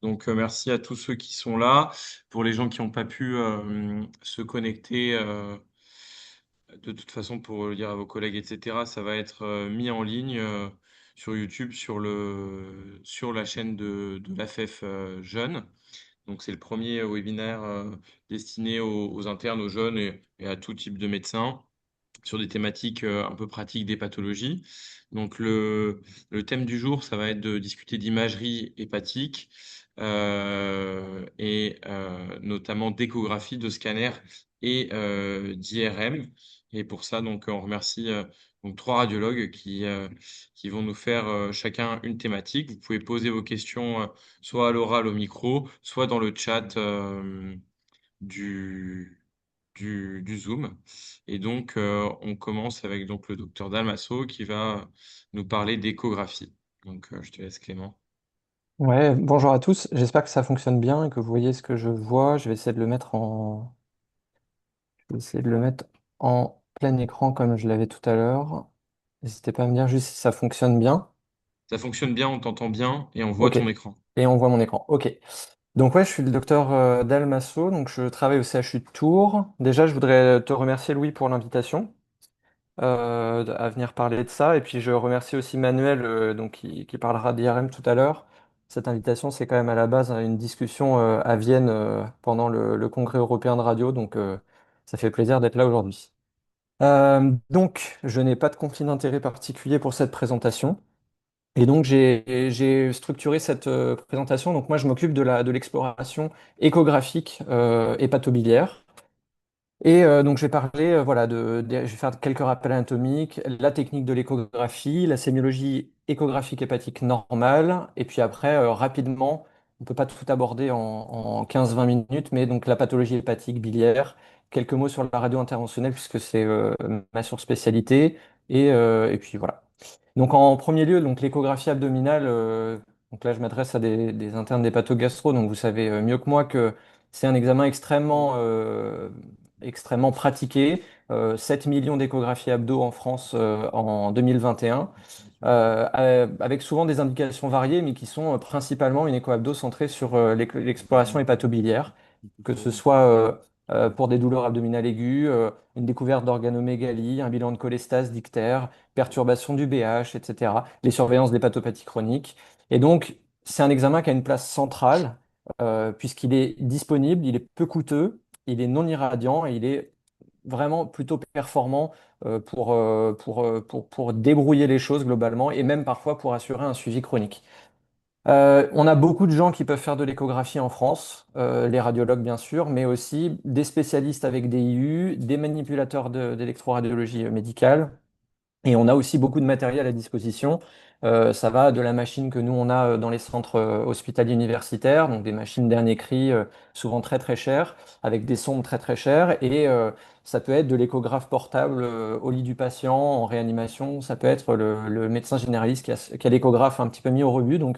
Donc, merci à tous ceux qui sont là. Pour les gens qui n'ont pas pu se connecter, de toute façon, pour le dire à vos collègues, etc., ça va être mis en ligne sur YouTube, sur la chaîne de l'AFEF Jeunes. Donc, c'est le premier webinaire destiné aux internes, aux jeunes et à tout type de médecins sur des thématiques un peu pratiques des pathologies. Donc le thème du jour, ça va être de discuter d'imagerie hépatique et notamment d'échographie, de scanner et d'IRM. Et pour ça, donc, on remercie donc trois radiologues qui vont nous faire chacun une thématique. Vous pouvez poser vos questions soit à l'oral au micro, soit dans le chat du, du Zoom. Et donc, on commence avec donc, le docteur Dalmasso qui va nous parler d'échographie. Donc, je te laisse Clément. Ouais, bonjour à tous. J'espère que ça fonctionne bien et que vous voyez ce que je vois. Je vais essayer de le mettre en plein écran comme je l'avais tout à l'heure. N'hésitez pas à me dire juste si ça fonctionne bien. Ça fonctionne bien, on t'entend bien et on voit Ok. ton écran. Et on voit mon écran. Ok. Donc ouais, je suis le docteur Dalmasso. Donc je travaille au CHU de Tours. Déjà, je voudrais te remercier Louis pour l'invitation à venir parler de ça. Et puis je remercie aussi Manuel donc qui parlera d'IRM tout à l'heure. Cette invitation, c'est quand même à la base une discussion à Vienne pendant le Congrès européen de radio, donc ça fait plaisir d'être là aujourd'hui. Donc, je n'ai pas de conflit d'intérêt particulier pour cette présentation. Et donc, j'ai structuré cette présentation. Donc, moi, je m'occupe de l'exploration échographique hépatobiliaire. Et donc je vais parler, voilà, je vais faire quelques rappels anatomiques, la technique de l'échographie, la sémiologie échographique hépatique normale, et puis après, rapidement, on ne peut pas tout aborder en 15-20 minutes, mais donc la pathologie hépatique biliaire, quelques mots sur la radio interventionnelle, puisque c'est ma surspécialité, et puis voilà. Donc en premier lieu, donc l'échographie abdominale, donc là je m'adresse à des internes des pathogastro, donc vous savez mieux que moi que c'est un examen extrêmement pratiqué. 7 millions d'échographies abdo en France en 2021, avec souvent des indications variées, mais qui sont principalement une écho-abdo centrée sur l'exploration hépatobiliaire, que ce soit pour des douleurs abdominales aiguës, une découverte d'organomégalie, un bilan de cholestase, d'ictère, perturbation du BH, etc., les surveillances d'hépatopathie chronique. Et donc, c'est un examen qui a une place centrale, puisqu'il est disponible, il est peu coûteux, il est non irradiant et il est vraiment plutôt performant pour débrouiller les choses globalement et même parfois pour assurer un suivi chronique. On a beaucoup de gens qui peuvent faire de l'échographie en France, les radiologues bien sûr, mais aussi des spécialistes avec des IU, des manipulateurs d'électroradiologie médicale, et on a aussi beaucoup de matériel à disposition. Ça va de la machine que nous on a dans les centres hospitaliers universitaires, donc des machines dernier cri, souvent très très chères, avec des sondes très très chères, et ça peut être de l'échographe portable au lit du patient en réanimation. Ça peut être le médecin généraliste qui a l'échographe un petit peu mis au rebut. Donc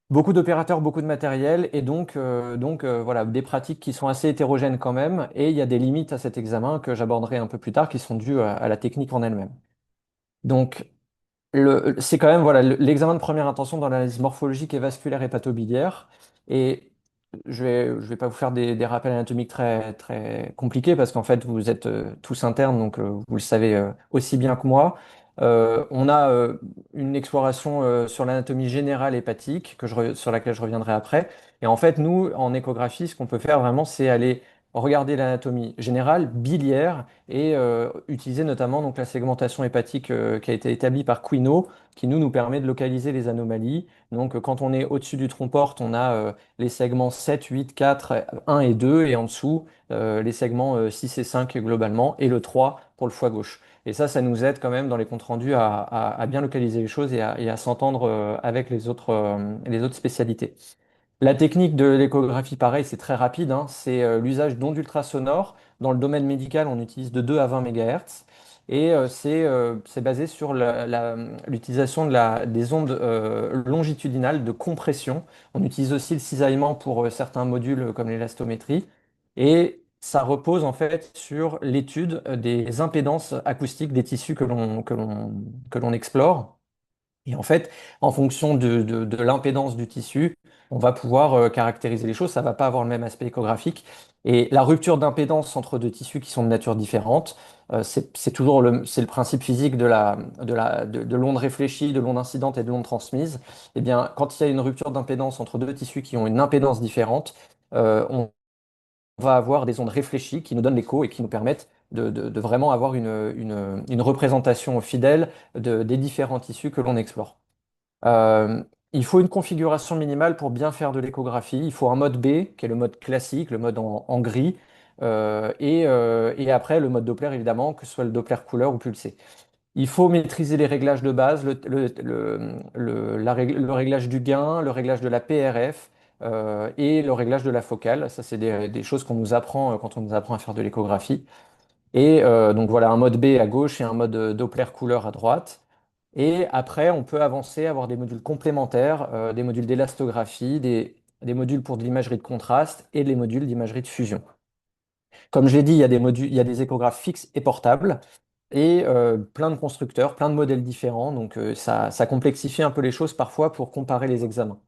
beaucoup d'opérateurs, beaucoup de matériel, et voilà des pratiques qui sont assez hétérogènes quand même. Et il y a des limites à cet examen que j'aborderai un peu plus tard, qui sont dues à la technique en elle-même. Donc c'est quand même voilà, l'examen de première intention dans l'analyse morphologique et vasculaire hépatobiliaire. Et je vais pas vous faire des rappels anatomiques très, très compliqués parce qu'en fait, vous êtes tous internes, donc vous le savez aussi bien que moi. On a une exploration sur l'anatomie générale hépatique sur laquelle je reviendrai après. Et en fait, nous, en échographie, ce qu'on peut faire vraiment, c'est aller regarder l'anatomie générale, biliaire, et utiliser notamment donc, la segmentation hépatique qui a été établie par Quino, qui nous permet de localiser les anomalies. Donc, quand on est au-dessus du tronc-porte, on a les segments 7, 8, 4, 1 et 2, et en dessous, les segments 6 et 5 globalement, et le 3 pour le foie gauche. Et ça nous aide quand même dans les comptes rendus à bien localiser les choses et à s'entendre avec les autres spécialités. La technique de l'échographie, pareil, c'est très rapide, hein. C'est l'usage d'ondes ultrasonores. Dans le domaine médical, on utilise de 2 à 20 MHz. Et c'est basé sur l'utilisation des ondes longitudinales de compression. On utilise aussi le cisaillement pour certains modules comme l'élastométrie. Et ça repose en fait sur l'étude des impédances acoustiques des tissus que l'on explore. Et en fait, en fonction de l'impédance du tissu, on va pouvoir caractériser les choses. Ça va pas avoir le même aspect échographique. Et la rupture d'impédance entre deux tissus qui sont de nature différente, c'est toujours c'est le principe physique de l'onde réfléchie, de l'onde incidente et de l'onde transmise. Eh bien, quand il y a une rupture d'impédance entre deux tissus qui ont une impédance différente, on va avoir des ondes réfléchies qui nous donnent l'écho et qui nous permettent de vraiment avoir une représentation fidèle des différents tissus que l'on explore. Euh, il faut une configuration minimale pour bien faire de l'échographie. Il faut un mode B, qui est le mode classique, le mode en gris, et après le mode Doppler, évidemment, que ce soit le Doppler couleur ou pulsé. Il faut maîtriser les réglages de base, le réglage du gain, le réglage de la PRF et le réglage de la focale. Ça, c'est des choses qu'on nous apprend quand on nous apprend à faire de l'échographie. Et donc voilà, un mode B à gauche et un mode Doppler couleur à droite. Et après, on peut avancer, avoir des modules complémentaires, des modules d'élastographie, des modules pour de l'imagerie de contraste et les modules d'imagerie de fusion. Comme je l'ai dit, il y a des modules, il y a des échographes fixes et portables et plein de constructeurs, plein de modèles différents. Donc ça complexifie un peu les choses parfois pour comparer les examens.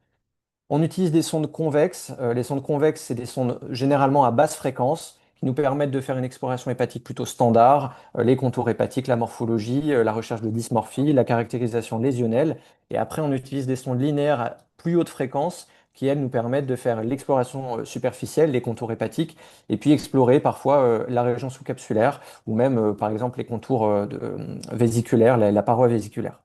On utilise des sondes convexes. Les sondes convexes, c'est des sondes généralement à basse fréquence qui nous permettent de faire une exploration hépatique plutôt standard, les contours hépatiques, la morphologie, la recherche de dysmorphie, la caractérisation lésionnelle. Et après, on utilise des sondes linéaires à plus haute fréquence qui, elles, nous permettent de faire l'exploration superficielle, les contours hépatiques, et puis explorer parfois la région sous-capsulaire ou même, par exemple, les contours vésiculaires, la paroi vésiculaire.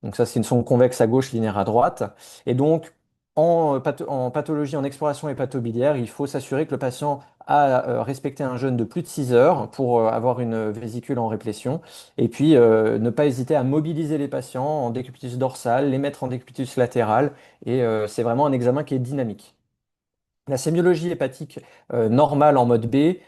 Donc ça, c'est une sonde convexe à gauche, linéaire à droite. Et donc, en pathologie, en exploration hépatobiliaire, il faut s'assurer que le patient a respecté un jeûne de plus de 6 heures pour avoir une vésicule en réplétion. Et puis, ne pas hésiter à mobiliser les patients en décubitus dorsal, les mettre en décubitus latéral. Et c'est vraiment un examen qui est dynamique. La sémiologie hépatique normale en mode B,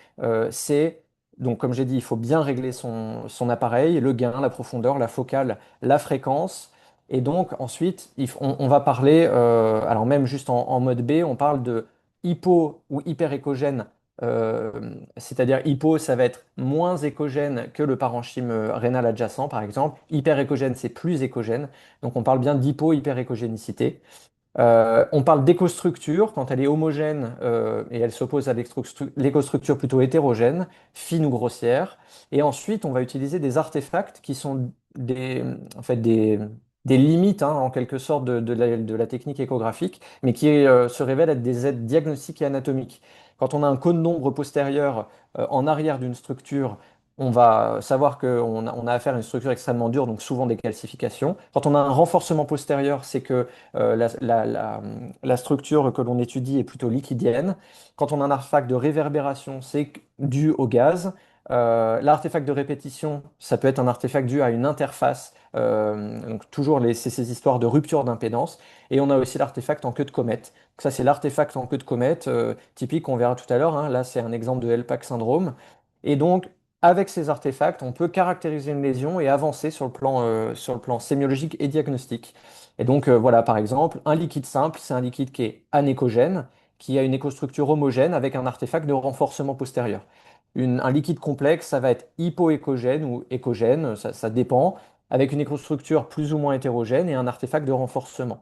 c'est, donc comme j'ai dit, il faut bien régler son appareil, le gain, la profondeur, la focale, la fréquence. Et donc ensuite, on va parler, alors même juste en mode B, on parle de hypo ou hyperéchogène. euh, C'est-à-dire hypo, ça va être moins échogène que le parenchyme rénal adjacent, par exemple. Hyperéchogène, c'est plus échogène. Donc on parle bien d'hypo-hyperéchogénicité. On parle d'écostructure quand elle est homogène et elle s'oppose à l'écostructure plutôt hétérogène, fine ou grossière. Et ensuite, on va utiliser des artefacts qui sont en fait des limites hein, en quelque sorte de la technique échographique, mais qui se révèlent être des aides diagnostiques et anatomiques. Quand on a un cône d'ombre postérieur en arrière d'une structure, on va savoir qu'on a affaire à une structure extrêmement dure, donc souvent des calcifications. Quand on a un renforcement postérieur, c'est que la structure que l'on étudie est plutôt liquidienne. Quand on a un artefact de réverbération, c'est dû au gaz. L'artefact de répétition, ça peut être un artefact dû à une interface. Donc toujours c'est ces histoires de rupture d'impédance. Et on a aussi l'artefact en queue de comète. Donc ça, c'est l'artefact en queue de comète, typique qu'on verra tout à l'heure, hein. Là, c'est un exemple de LPAC syndrome. Et donc, avec ces artefacts, on peut caractériser une lésion et avancer sur le plan sémiologique et diagnostique. Et donc, voilà, par exemple, un liquide simple, c'est un liquide qui est anéchogène, qui a une écostructure homogène avec un artefact de renforcement postérieur. Un liquide complexe, ça va être hypoéchogène ou échogène, ça dépend, avec une écostructure plus ou moins hétérogène et un artefact de renforcement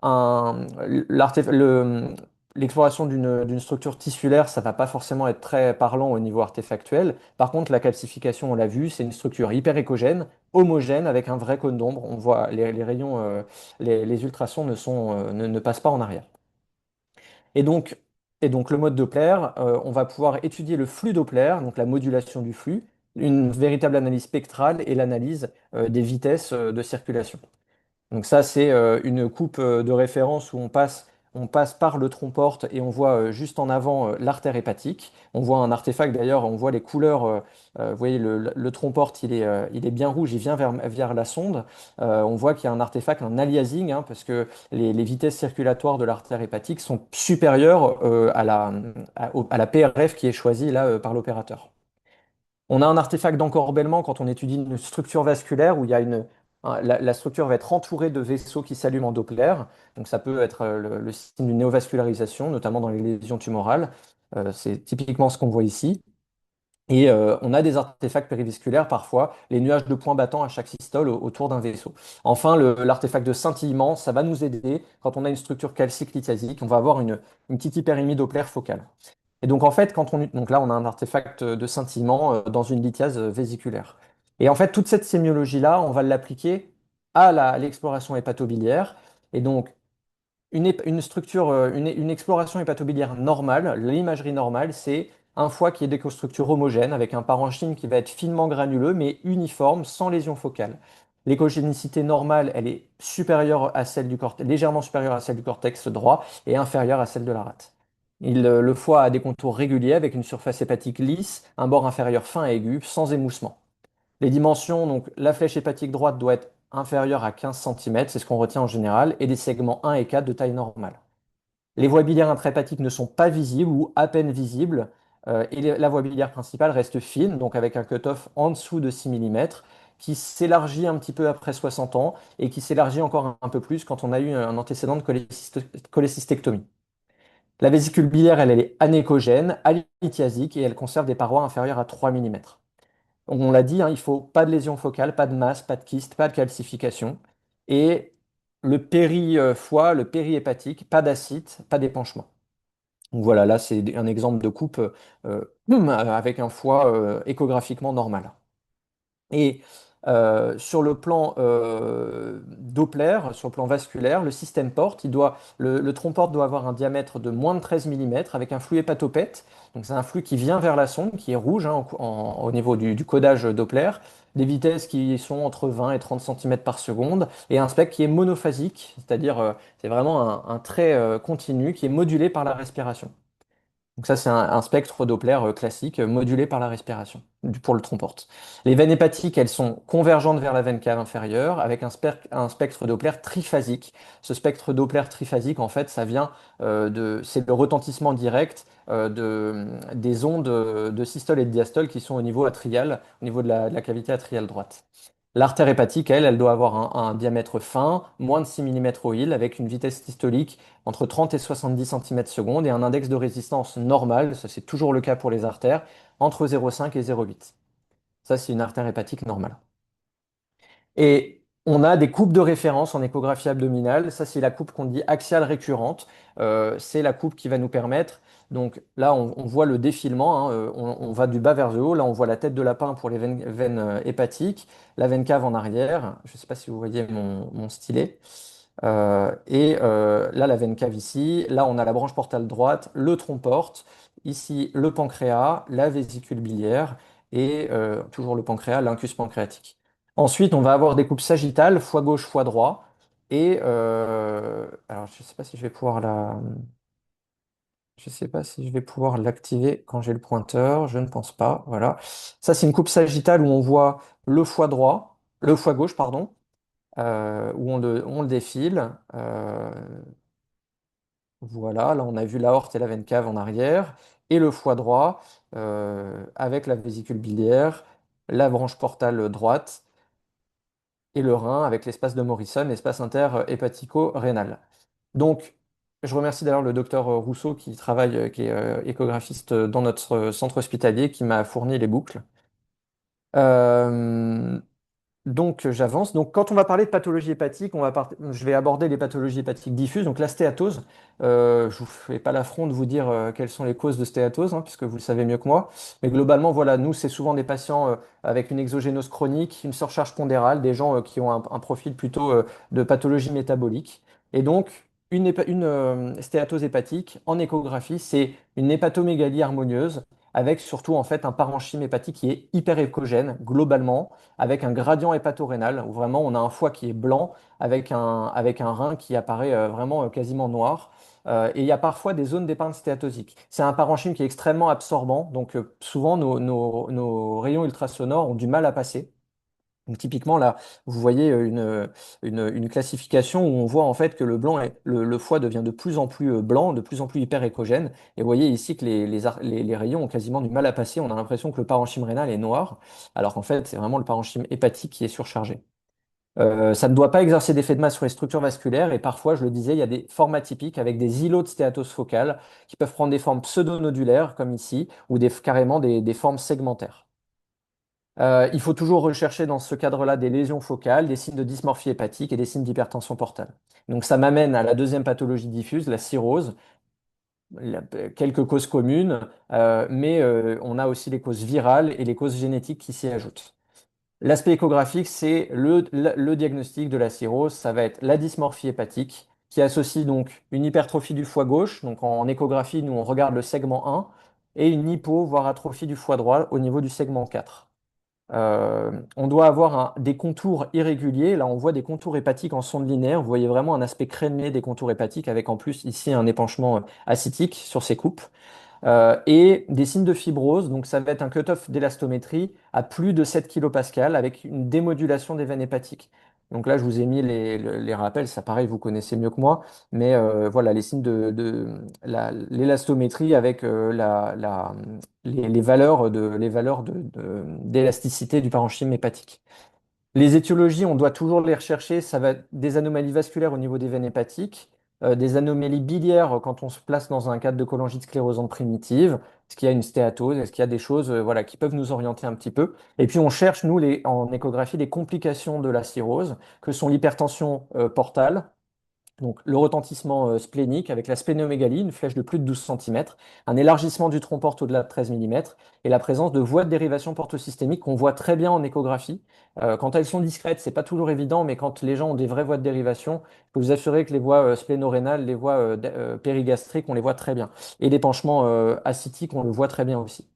un- l'artef- le- l'exploration d'une structure tissulaire, ça va pas forcément être très parlant au niveau artefactuel. Par contre, la calcification, on l'a vu, c'est une structure hyper échogène, homogène, avec un vrai cône d'ombre. On voit les rayons, les ultrasons ne passent pas en arrière. Et donc, et donc le mode Doppler, on va pouvoir étudier le flux Doppler, donc la modulation du flux, une véritable analyse spectrale et l'analyse des vitesses de circulation. Donc ça, c'est une coupe de référence où on passe par le tronc-porte et on voit juste en avant l'artère hépatique. On voit un artefact d'ailleurs, on voit les couleurs. Vous voyez, le tronc-porte, il est bien rouge, il vient vers la sonde. On voit qu'il y a un artefact, un aliasing, hein, parce que les vitesses circulatoires de l'artère hépatique sont supérieures à la PRF qui est choisie là par l'opérateur. On a un artefact d'encorbellement quand on étudie une structure vasculaire où il y a la structure va être entourée de vaisseaux qui s'allument en Doppler. Donc ça peut être le signe d'une néovascularisation, notamment dans les lésions tumorales. C'est typiquement ce qu'on voit ici. Et on a des artefacts périvisculaires parfois, les nuages de points battants à chaque systole autour d'un vaisseau. Enfin, l'artefact de scintillement, ça va nous aider quand on a une structure calcique lithiasique, on va avoir une petite hyperémie Doppler focale. Et donc en fait, donc là, on a un artefact de scintillement dans une lithiase vésiculaire. Et en fait, toute cette sémiologie-là, on va l'appliquer à l'exploration hépatobiliaire. Et donc, une structure, une exploration hépatobiliaire normale, l'imagerie normale, c'est un foie qui est d'écostructure homogène avec un parenchyme qui va être finement granuleux mais uniforme, sans lésion focale. L'écogénicité normale, elle est supérieure à celle du cortex, légèrement supérieure à celle du cortex droit et inférieure à celle de la rate. Le foie a des contours réguliers avec une surface hépatique lisse, un bord inférieur fin et aigu, sans émoussement. Les dimensions, donc la flèche hépatique droite doit être inférieure à 15 cm, c'est ce qu'on retient en général, et des segments 1 et 4 de taille normale. Les voies biliaires intrahépatiques ne sont pas visibles ou à peine visibles, la voie biliaire principale reste fine, donc avec un cutoff en dessous de 6 mm, qui s'élargit un petit peu après 60 ans et qui s'élargit encore un peu plus quand on a eu un antécédent de cholécystectomie. La vésicule biliaire, elle est anéchogène, alithiasique et elle conserve des parois inférieures à 3 mm. On l'a dit, hein, il faut pas de lésion focale, pas de masse, pas de kyste, pas de calcification. Et le péri-foie, le périhépatique, pas d'acide, pas d'épanchement. Donc voilà, là c'est un exemple de coupe avec un foie échographiquement normal. Et sur le plan Doppler, sur le plan vasculaire, le système porte, le tronc porte doit avoir un diamètre de moins de 13 mm avec un flux hépatopète. Donc c'est un flux qui vient vers la sonde, qui est rouge hein, au niveau du codage Doppler, des vitesses qui sont entre 20 et 30 cm par seconde, et un spectre qui est monophasique, c'est-à-dire c'est vraiment un trait continu qui est modulé par la respiration. Donc ça, c'est un spectre Doppler classique modulé par la respiration pour le tronc-porte. Les veines hépatiques, elles sont convergentes vers la veine cave inférieure avec un spectre Doppler triphasique. Ce spectre Doppler triphasique, en fait, c'est le retentissement direct des ondes de systole et de diastole qui sont au niveau atrial, au niveau de la cavité atriale droite. L'artère hépatique, elle doit avoir un diamètre fin, moins de 6 mm au il, avec une vitesse systolique entre 30 et 70 cm secondes et un index de résistance normal, ça c'est toujours le cas pour les artères, entre 0,5 et 0,8. Ça, c'est une artère hépatique normale. Et on a des coupes de référence en échographie abdominale. Ça, c'est la coupe qu'on dit axiale récurrente. C'est la coupe qui va nous permettre. Donc là, on voit le défilement, hein, on va du bas vers le haut. Là, on voit la tête de lapin pour les veines hépatiques, la veine cave en arrière. Je ne sais pas si vous voyez mon stylet. Là, la veine cave ici. Là, on a la branche portale droite, le tronc porte. Ici, le pancréas, la vésicule biliaire et toujours le pancréas, l'incus pancréatique. Ensuite, on va avoir des coupes sagittales, foie gauche, foie droit. Alors, je ne sais pas si je vais pouvoir je sais pas si je vais pouvoir l'activer quand j'ai le pointeur. Je ne pense pas. Voilà. Ça, c'est une coupe sagittale où on voit le foie droit, le foie gauche, pardon, où on le défile. Voilà, là on a vu l'aorte et la veine cave en arrière, et le foie droit avec la vésicule biliaire, la branche portale droite et le rein avec l'espace de Morrison, l'espace inter-hépatico-rénal. Donc, je remercie d'ailleurs le docteur Rousseau qui travaille, qui est échographiste dans notre centre hospitalier, qui m'a fourni les boucles. Euh, donc, j'avance. Donc, quand on va parler de pathologie hépatique, je vais aborder les pathologies hépatiques diffuses. Donc, la stéatose. Je vous fais pas l'affront de vous dire quelles sont les causes de stéatose, hein, puisque vous le savez mieux que moi. Mais globalement, voilà, nous, c'est souvent des patients avec une exogénose chronique, une surcharge pondérale, des gens qui ont un profil plutôt de pathologie métabolique. Et donc, une stéatose hépatique en échographie, c'est une hépatomégalie harmonieuse avec surtout en fait un parenchyme hépatique qui est hyper échogène globalement avec un gradient hépatorénal, où vraiment on a un foie qui est blanc avec un rein qui apparaît vraiment quasiment noir. Et il y a parfois des zones d'épargne stéatosique. C'est un parenchyme qui est extrêmement absorbant, donc souvent nos rayons ultrasonores ont du mal à passer. Donc typiquement là, vous voyez une classification où on voit en fait que le foie devient de plus en plus blanc, de plus en plus hyper échogène. Et vous voyez ici que les rayons ont quasiment du mal à passer. On a l'impression que le parenchyme rénal est noir, alors qu'en fait c'est vraiment le parenchyme hépatique qui est surchargé. Ça ne doit pas exercer d'effet de masse sur les structures vasculaires et parfois, je le disais, il y a des formes atypiques avec des îlots de stéatose focale qui peuvent prendre des formes pseudonodulaires comme ici ou carrément des formes segmentaires. Il faut toujours rechercher dans ce cadre-là des lésions focales, des signes de dysmorphie hépatique et des signes d'hypertension portale. Donc ça m'amène à la deuxième pathologie diffuse, la cirrhose. Quelques causes communes, mais on a aussi les causes virales et les causes génétiques qui s'y ajoutent. L'aspect échographique, c'est le diagnostic de la cirrhose. Ça va être la dysmorphie hépatique, qui associe donc une hypertrophie du foie gauche. Donc en échographie, nous, on regarde le segment 1, et une hypo, voire atrophie du foie droit au niveau du segment 4. On doit avoir des contours irréguliers. Là, on voit des contours hépatiques en sonde linéaire. Vous voyez vraiment un aspect crénelé des contours hépatiques, avec en plus ici un épanchement acétique sur ces coupes. Et des signes de fibrose, donc ça va être un cutoff d'élastométrie à plus de 7 kPa avec une démodulation des veines hépatiques. Donc là, je vous ai mis les rappels, ça pareil, vous connaissez mieux que moi, mais voilà, les signes l'élastométrie avec les valeurs d'élasticité du parenchyme hépatique. Les étiologies, on doit toujours les rechercher. Ça va être des anomalies vasculaires au niveau des veines hépatiques, des anomalies biliaires quand on se place dans un cadre de cholangite sclérosante primitive. Est-ce qu'il y a une stéatose? Est-ce qu'il y a des choses voilà, qui peuvent nous orienter un petit peu? Et puis on cherche, nous, en échographie, les complications de la cirrhose, que sont l'hypertension portale, donc le retentissement splénique avec la splénomégalie, une flèche de plus de 12 cm, un élargissement du tronc porte au-delà de 13 mm et la présence de voies de dérivation portosystémiques qu'on voit très bien en échographie. Quand elles sont discrètes, c'est pas toujours évident, mais quand les gens ont des vraies voies de dérivation, je peux vous assurer que les voies splénorénales, les voies périgastriques, on les voit très bien. Et l'épanchement ascitique, on le voit très bien aussi.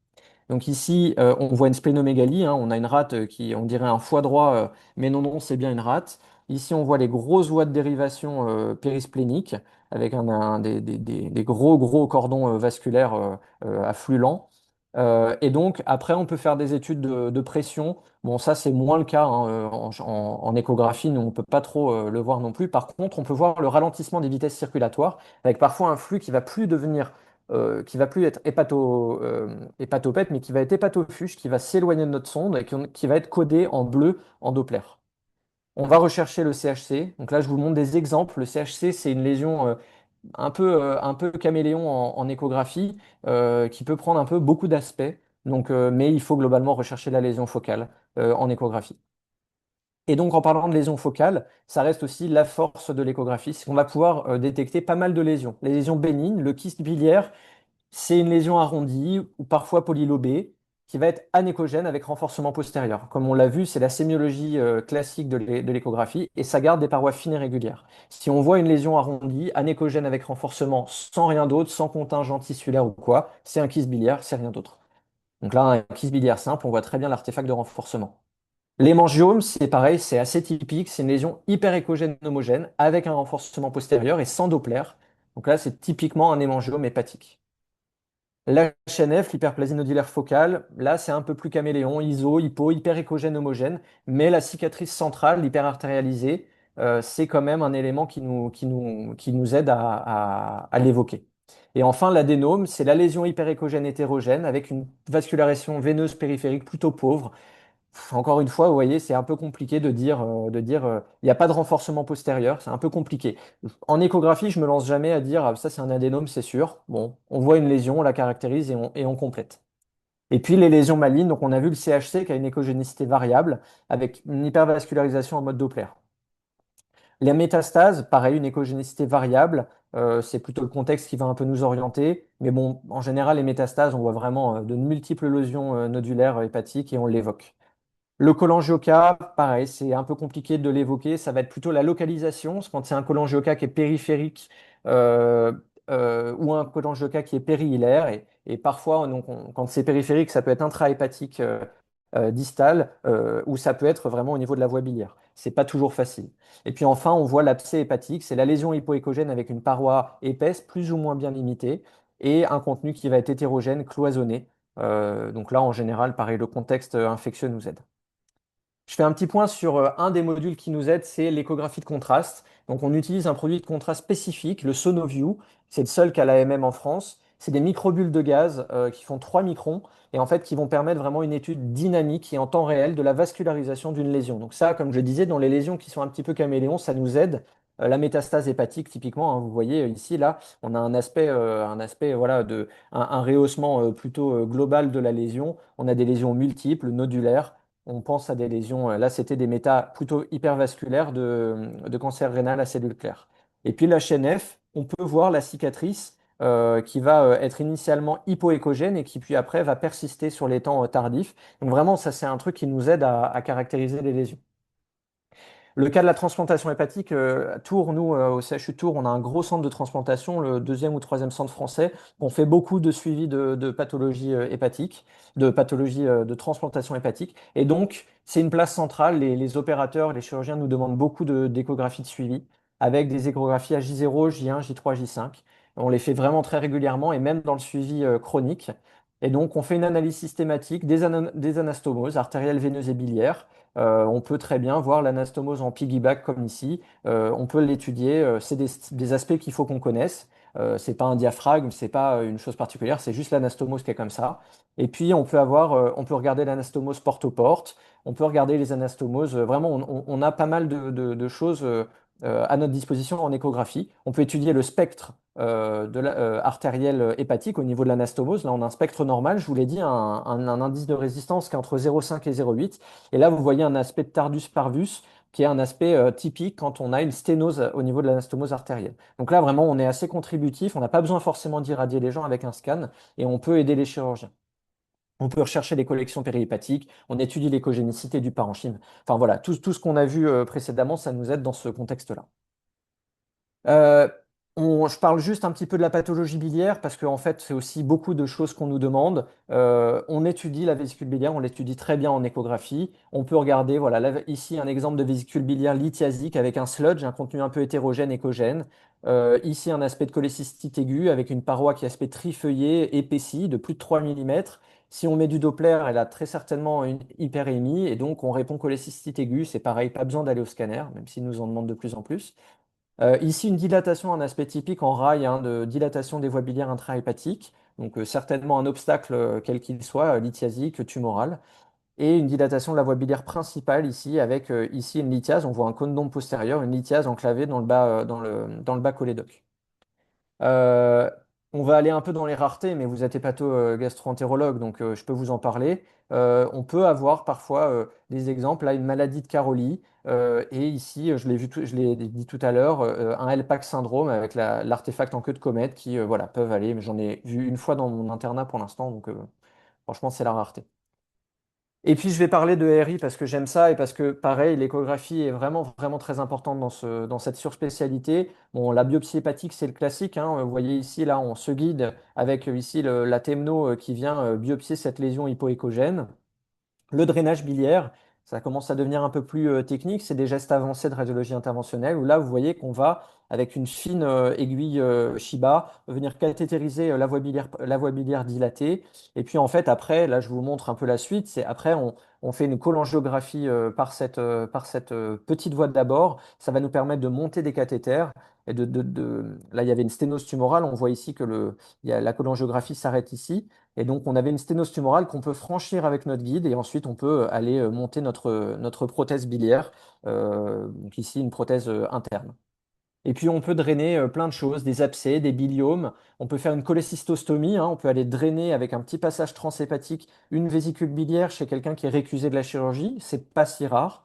Donc ici, on voit une splénomégalie, hein, on a une rate qui, on dirait un foie droit, mais non, non, c'est bien une rate. Ici, on voit les grosses voies de dérivation périspléniques avec des gros, gros cordons vasculaires affluents. Et donc, après, on peut faire des études de pression. Bon, ça, c'est moins le cas hein, en échographie, nous, on ne peut pas trop le voir non plus. Par contre, on peut voir le ralentissement des vitesses circulatoires avec parfois un flux qui va plus être hépatopète, mais qui va être hépatofuge, qui va s'éloigner de notre sonde et qui va être codé en bleu en Doppler. On va rechercher le CHC. Donc là, je vous montre des exemples. Le CHC, c'est une lésion un peu caméléon en échographie qui peut prendre un peu beaucoup d'aspects. Donc, mais il faut globalement rechercher la lésion focale en échographie. Et donc, en parlant de lésion focale, ça reste aussi la force de l'échographie, c'est qu'on va pouvoir détecter pas mal de lésions. Les lésions bénignes, le kyste biliaire, c'est une lésion arrondie ou parfois polylobée qui va être anéchogène avec renforcement postérieur. Comme on l'a vu, c'est la sémiologie classique de l'échographie et ça garde des parois fines et régulières. Si on voit une lésion arrondie, anéchogène avec renforcement, sans rien d'autre, sans contingent tissulaire ou quoi, c'est un kyste biliaire, c'est rien d'autre. Donc là, un kyste biliaire simple, on voit très bien l'artefact de renforcement. L'hémangiome, c'est pareil, c'est assez typique, c'est une lésion hyperéchogène homogène avec un renforcement postérieur et sans Doppler. Donc là, c'est typiquement un hémangiome hépatique. L'HNF, l'hyperplasie nodulaire focale, là c'est un peu plus caméléon, iso, hypo, hyperéchogène homogène, mais la cicatrice centrale, l'hyperartérialisée, c'est quand même un élément qui nous aide à l'évoquer. Et enfin, l'adénome, c'est la lésion hyperéchogène hétérogène avec une vascularisation veineuse périphérique plutôt pauvre. Encore une fois, vous voyez, c'est un peu compliqué il n'y a pas de renforcement postérieur, c'est un peu compliqué. En échographie, je me lance jamais à dire, ah, ça c'est un adénome, c'est sûr. Bon, on voit une lésion, on la caractérise et on complète. Et puis les lésions malignes, donc on a vu le CHC qui a une échogénicité variable avec une hypervascularisation en mode Doppler. Les métastases, pareil, une échogénicité variable, c'est plutôt le contexte qui va un peu nous orienter. Mais bon, en général, les métastases, on voit vraiment de multiples lésions nodulaires hépatiques et on l'évoque. Le cholangioca, pareil, c'est un peu compliqué de l'évoquer. Ça va être plutôt la localisation. Quand c'est un cholangioca qui est périphérique euh, ou un cholangioca qui est périhilaire. Et parfois, donc, quand c'est périphérique, ça peut être intrahépatique distal ou ça peut être vraiment au niveau de la voie biliaire. C'est pas toujours facile. Et puis enfin, on voit l'abcès hépatique. C'est la lésion hypoéchogène avec une paroi épaisse, plus ou moins bien limitée, et un contenu qui va être hétérogène, cloisonné. Donc là, en général, pareil, le contexte infectieux nous aide. Je fais un petit point sur un des modules qui nous aide, c'est l'échographie de contraste. Donc, on utilise un produit de contraste spécifique, le Sonoview. C'est le seul qu'a l'AMM en France. C'est des microbules de gaz qui font 3 microns et en fait qui vont permettre vraiment une étude dynamique et en temps réel de la vascularisation d'une lésion. Donc ça, comme je disais, dans les lésions qui sont un petit peu caméléons, ça nous aide. La métastase hépatique, typiquement, hein, vous voyez ici, là, on a un aspect voilà, un rehaussement plutôt global de la lésion. On a des lésions multiples, nodulaires. On pense à des lésions, là c'était des métas plutôt hypervasculaires de cancer rénal à cellules claires. Et puis la chaîne F, on peut voir la cicatrice qui va être initialement hypoéchogène et qui puis après va persister sur les temps tardifs. Donc vraiment, ça c'est un truc qui nous aide à caractériser les lésions. Le cas de la transplantation hépatique, à Tours, nous, au CHU de Tours, on a un gros centre de transplantation, le deuxième ou troisième centre français. On fait beaucoup de suivi de pathologies hépatiques, de pathologies de transplantation hépatique. Et donc, c'est une place centrale. Les opérateurs, les chirurgiens nous demandent beaucoup d'échographies de suivi, avec des échographies à J0, J1, J3, J5. On les fait vraiment très régulièrement et même dans le suivi chronique. Et donc, on fait une analyse systématique des anastomoses artérielles, veineuses et biliaires. On peut très bien voir l'anastomose en piggyback comme ici. On peut l'étudier. C'est des aspects qu'il faut qu'on connaisse. C'est pas un diaphragme, c'est pas une chose particulière, c'est juste l'anastomose qui est comme ça. Et puis on peut regarder l'anastomose porte-au-porte. On peut regarder les anastomoses. Vraiment, on a pas mal de choses à notre disposition en échographie. On peut étudier le spectre artériel hépatique au niveau de l'anastomose. Là, on a un spectre normal. Je vous l'ai dit, un indice de résistance qui est entre 0,5 et 0,8. Et là, vous voyez un aspect de tardus parvus, qui est un aspect typique quand on a une sténose au niveau de l'anastomose artérielle. Donc là, vraiment, on est assez contributif. On n'a pas besoin forcément d'irradier les gens avec un scan et on peut aider les chirurgiens. On peut rechercher les collections périhépatiques, on étudie l'écogénicité du parenchyme. Enfin voilà, tout ce qu'on a vu précédemment, ça nous aide dans ce contexte-là. Euh, je parle juste un petit peu de la pathologie biliaire parce qu'en fait, c'est aussi beaucoup de choses qu'on nous demande. On étudie la vésicule biliaire, on l'étudie très bien en échographie. On peut regarder, voilà, là, ici un exemple de vésicule biliaire lithiasique avec un sludge, un contenu un peu hétérogène, échogène. Ici un aspect de cholécystite aiguë avec une paroi qui est aspect trifeuillé, épaissie de plus de 3 mm. Si on met du Doppler, elle a très certainement une hyperémie et donc on répond cholécystite aiguë. C'est pareil, pas besoin d'aller au scanner, même s'ils nous en demandent de plus en plus. Ici, une dilatation, un aspect typique en rail hein, de dilatation des voies biliaires intrahépatiques, donc certainement un obstacle quel qu'il soit, lithiasique, tumoral, et une dilatation de la voie biliaire principale ici, avec ici une lithiase, on voit un cône d'ombre postérieur, une lithiase enclavée dans le bas, dans le bas cholédoque. Euh, on va aller un peu dans les raretés, mais vous êtes hépato-gastro-entérologue, donc je peux vous en parler. On peut avoir parfois des exemples, là, une maladie de Caroli, et ici, je l'ai dit tout à l'heure, un LPAC syndrome avec l'artefact en queue de comète qui voilà, peuvent aller, mais j'en ai vu une fois dans mon internat pour l'instant, donc franchement, c'est la rareté. Et puis je vais parler de RI parce que j'aime ça et parce que pareil, l'échographie est vraiment très importante dans cette surspécialité. Bon, la biopsie hépatique, c'est le classique, hein. Vous voyez ici, là, on se guide avec ici la TEMNO qui vient biopsier cette lésion hypoéchogène. Le drainage biliaire, ça commence à devenir un peu plus technique. C'est des gestes avancés de radiologie interventionnelle où là, vous voyez qu'on va, avec une fine aiguille Shiba, venir cathétériser la voie biliaire dilatée. Et puis, en fait, après, là, je vous montre un peu la suite. C'est après, on fait une cholangiographie par cette petite voie d'abord. Ça va nous permettre de monter des cathéters. Et là, il y avait une sténose tumorale. On voit ici que la cholangiographie s'arrête ici. Et donc, on avait une sténose tumorale qu'on peut franchir avec notre guide et ensuite on peut aller monter notre prothèse biliaire, donc ici une prothèse interne. Et puis, on peut drainer plein de choses, des abcès, des biliomes. On peut faire une cholécystostomie, hein, on peut aller drainer avec un petit passage transhépatique une vésicule biliaire chez quelqu'un qui est récusé de la chirurgie. C'est pas si rare.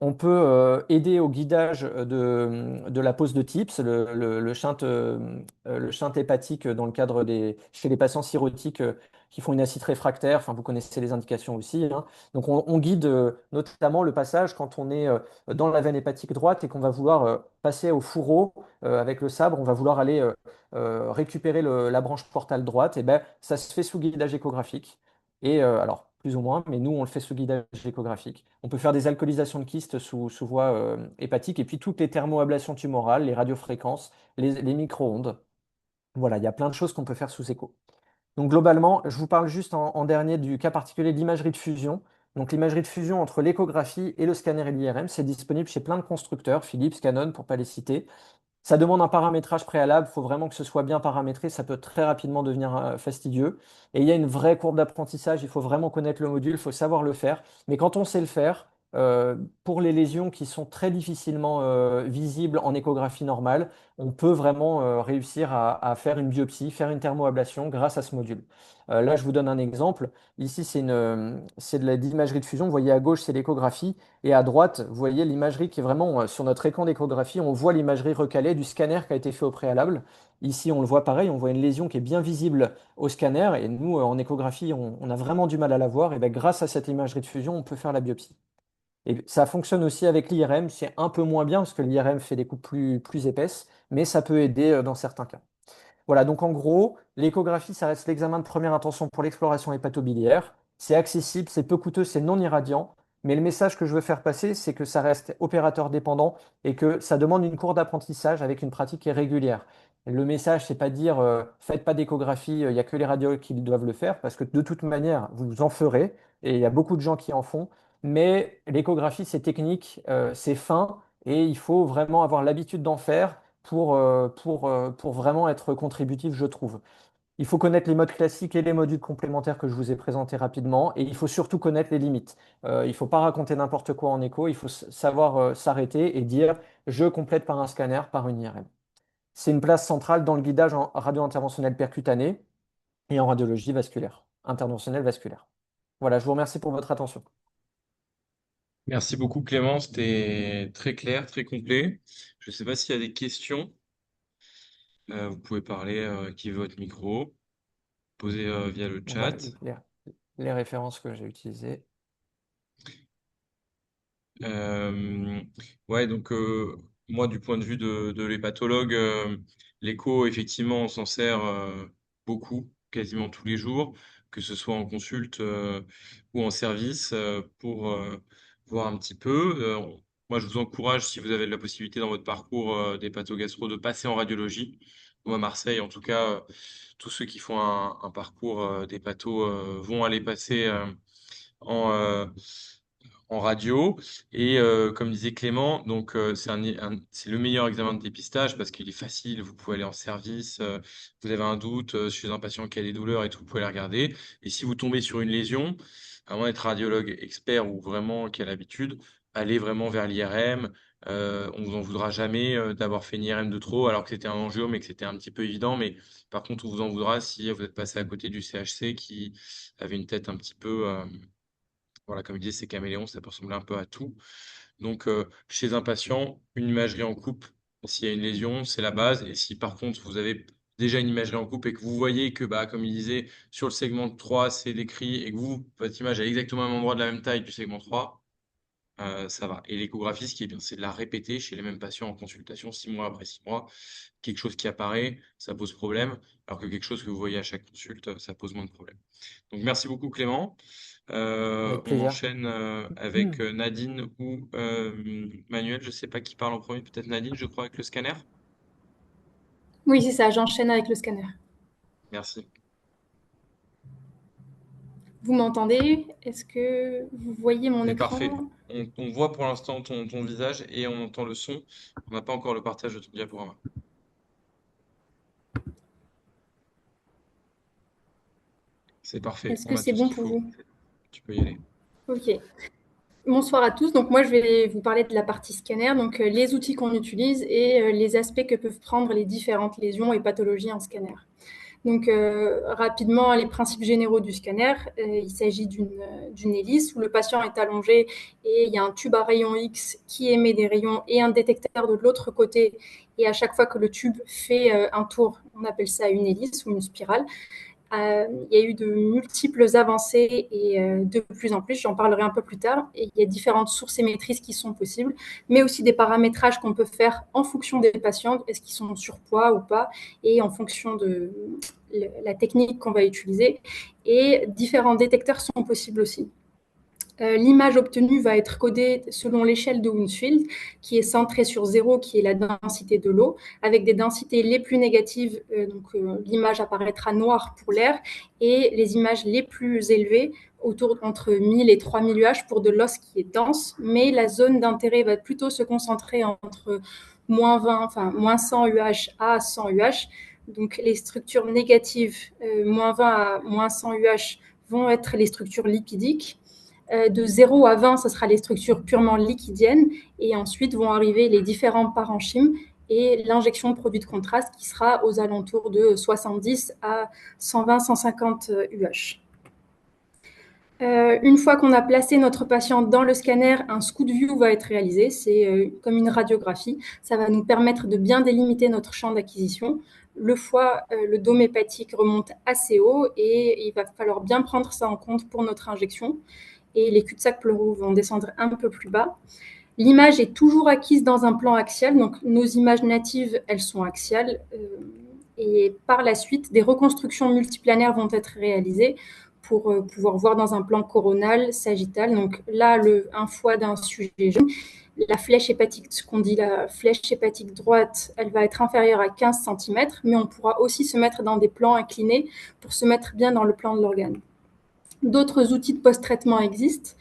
On peut aider au guidage de la pose de TIPS, le shunt hépatique dans le cadre chez les patients cirrhotiques qui font une acite réfractaire. Enfin, vous connaissez les indications aussi, hein. Donc, on guide notamment le passage quand on est dans la veine hépatique droite et qu'on va vouloir passer au fourreau avec le sabre. On va vouloir aller récupérer la branche portale droite. Et ben, ça se fait sous guidage échographique. Et alors, plus ou moins, mais nous, on le fait sous guidage échographique. On peut faire des alcoolisations de kystes sous voie hépatique, et puis toutes les thermoablations tumorales, les radiofréquences, les micro-ondes. Voilà, il y a plein de choses qu'on peut faire sous écho. Donc globalement, je vous parle juste en dernier du cas particulier de l'imagerie de fusion. Donc l'imagerie de fusion entre l'échographie et le scanner et l'IRM, c'est disponible chez plein de constructeurs, Philips, Canon, pour ne pas les citer. Ça demande un paramétrage préalable, il faut vraiment que ce soit bien paramétré, ça peut très rapidement devenir fastidieux. Et il y a une vraie courbe d'apprentissage, il faut vraiment connaître le module, il faut savoir le faire. Mais quand on sait le faire, pour les lésions qui sont très difficilement visibles en échographie normale, on peut vraiment réussir à faire une biopsie, faire une thermoablation grâce à ce module. Là, je vous donne un exemple. Ici, c'est de l'imagerie de fusion. Vous voyez à gauche, c'est l'échographie. Et à droite, vous voyez l'imagerie qui est vraiment sur notre écran d'échographie. On voit l'imagerie recalée du scanner qui a été fait au préalable. Ici, on le voit pareil. On voit une lésion qui est bien visible au scanner. Et nous, en échographie, on a vraiment du mal à la voir. Et bien, grâce à cette imagerie de fusion, on peut faire la biopsie. Et ça fonctionne aussi avec l'IRM. C'est un peu moins bien parce que l'IRM fait des coupes plus épaisses, mais ça peut aider dans certains cas. Voilà, donc en gros, l'échographie, ça reste l'examen de première intention pour l'exploration hépatobiliaire. C'est accessible, c'est peu coûteux, c'est non irradiant. Mais le message que je veux faire passer, c'est que ça reste opérateur dépendant et que ça demande une cour d'apprentissage avec une pratique qui est régulière. Le message, c'est pas dire faites pas d'échographie, il n'y a que les radiologues qui doivent le faire, parce que de toute manière, vous en ferez, et il y a beaucoup de gens qui en font. Mais l'échographie, c'est technique, c'est fin, et il faut vraiment avoir l'habitude d'en faire pour vraiment être contributif, je trouve. Il faut connaître les modes classiques et les modules complémentaires que je vous ai présentés rapidement, et il faut surtout connaître les limites. Il ne faut pas raconter n'importe quoi en écho, il faut savoir s'arrêter et dire je complète par un scanner, par une IRM. C'est une place centrale dans le guidage en radio interventionnelle percutanée et en radiologie vasculaire, interventionnelle vasculaire. Voilà, je vous remercie pour votre attention. Merci beaucoup Clément, c'était très clair, très complet. Je ne sais pas s'il y a des questions. Vous pouvez parler, activer votre micro, poser via le Bon, bah, chat. les références que j'ai utilisées. Euh, ouais, donc moi, du point de vue de l'hépatologue, l'écho, effectivement, on s'en sert beaucoup, quasiment tous les jours, que ce soit en consulte ou en service, pour voir un petit peu. Moi, je vous encourage, si vous avez la possibilité dans votre parcours d'hépatogastro, de passer en radiologie. Ou à Marseille, en tout cas, tous ceux qui font un parcours d'hépato vont aller passer en, en radio. Et comme disait Clément, donc c'est le meilleur examen de dépistage parce qu'il est facile. Vous pouvez aller en service, vous avez un doute chez un patient qui a des douleurs et tout, vous pouvez les regarder. Et si vous tombez sur une lésion, à moins d'être radiologue expert ou vraiment qui a l'habitude, allez vraiment vers l'IRM. On vous en voudra jamais d'avoir fait une IRM de trop alors que c'était un angio mais que c'était un petit peu évident. Mais par contre, on vous en voudra si vous êtes passé à côté du CHC qui avait une tête un petit peu voilà, comme je disais, c'est caméléon, ça peut ressembler un peu à tout. Donc, chez un patient, une imagerie en coupe, s'il y a une lésion, c'est la base. Et si par contre, vous avez déjà une imagerie en coupe et que vous voyez que, bah, comme il disait, sur le segment 3, c'est décrit et que vous, votre image est exactement au même endroit de la même taille du segment 3, ça va. Et l'échographie, ce qui est bien, c'est de la répéter chez les mêmes patients en consultation, 6 mois après 6 mois. Quelque chose qui apparaît, ça pose problème, alors que quelque chose que vous voyez à chaque consulte, ça pose moins de problème. Donc, merci beaucoup, Clément. Avec On plaisir. enchaîne avec Nadine ou Manuel. Je ne sais pas qui parle en premier. Peut-être Nadine, je crois, avec le scanner. Oui, c'est ça, j'enchaîne avec le scanner. Merci. Vous m'entendez? Est-ce que vous voyez mon C'est parfait. écran? On voit pour l'instant ton visage et on entend le son. On n'a pas encore le partage de ton diaporama. C'est parfait. Est-ce On que a c'est tout ce bon qu'il pour faut. vous? Tu peux y aller. Ok. Bonsoir à tous. Donc moi, je vais vous parler de la partie scanner, donc les outils qu'on utilise et les aspects que peuvent prendre les différentes lésions et pathologies en scanner. Donc rapidement, les principes généraux du scanner, il s'agit d'une hélice où le patient est allongé et il y a un tube à rayon X qui émet des rayons et un détecteur de l'autre côté. Et à chaque fois que le tube fait un tour, on appelle ça une hélice ou une spirale. Il y a eu de multiples avancées et de plus en plus, j'en parlerai un peu plus tard, et il y a différentes sources émettrices qui sont possibles, mais aussi des paramétrages qu'on peut faire en fonction des patients, est-ce qu'ils sont en surpoids ou pas, et en fonction de la technique qu'on va utiliser. Et différents détecteurs sont possibles aussi. L'image obtenue va être codée selon l'échelle de Hounsfield, qui est centrée sur 0, qui est la densité de l'eau, avec des densités les plus négatives, l'image apparaîtra noire pour l'air, et les images les plus élevées, entre 1000 et 3000 UH pour de l'os qui est dense, mais la zone d'intérêt va plutôt se concentrer entre moins 20, enfin moins 100 UH à 100 UH. Donc les structures négatives, moins 20 à moins 100 UH, vont être les structures lipidiques. De 0 à 20, ce sera les structures purement liquidiennes. Et ensuite vont arriver les différents parenchymes et l'injection de produits de contraste qui sera aux alentours de 70 à 120-150 UH. Une fois qu'on a placé notre patient dans le scanner, un scoot view va être réalisé. C'est comme une radiographie. Ça va nous permettre de bien délimiter notre champ d'acquisition. Le foie, le dôme hépatique remonte assez haut et il va falloir bien prendre ça en compte pour notre injection. Et les cul-de-sac pleuraux vont descendre un peu plus bas. L'image est toujours acquise dans un plan axial. Donc nos images natives, elles sont axiales. Et par la suite, des reconstructions multiplanaires vont être réalisées pour pouvoir voir dans un plan coronal, sagittal. Donc là, un foie d'un sujet jeune. La flèche hépatique, ce qu'on dit la flèche hépatique droite, elle va être inférieure à 15 cm, mais on pourra aussi se mettre dans des plans inclinés pour se mettre bien dans le plan de l'organe. D'autres outils de post-traitement existent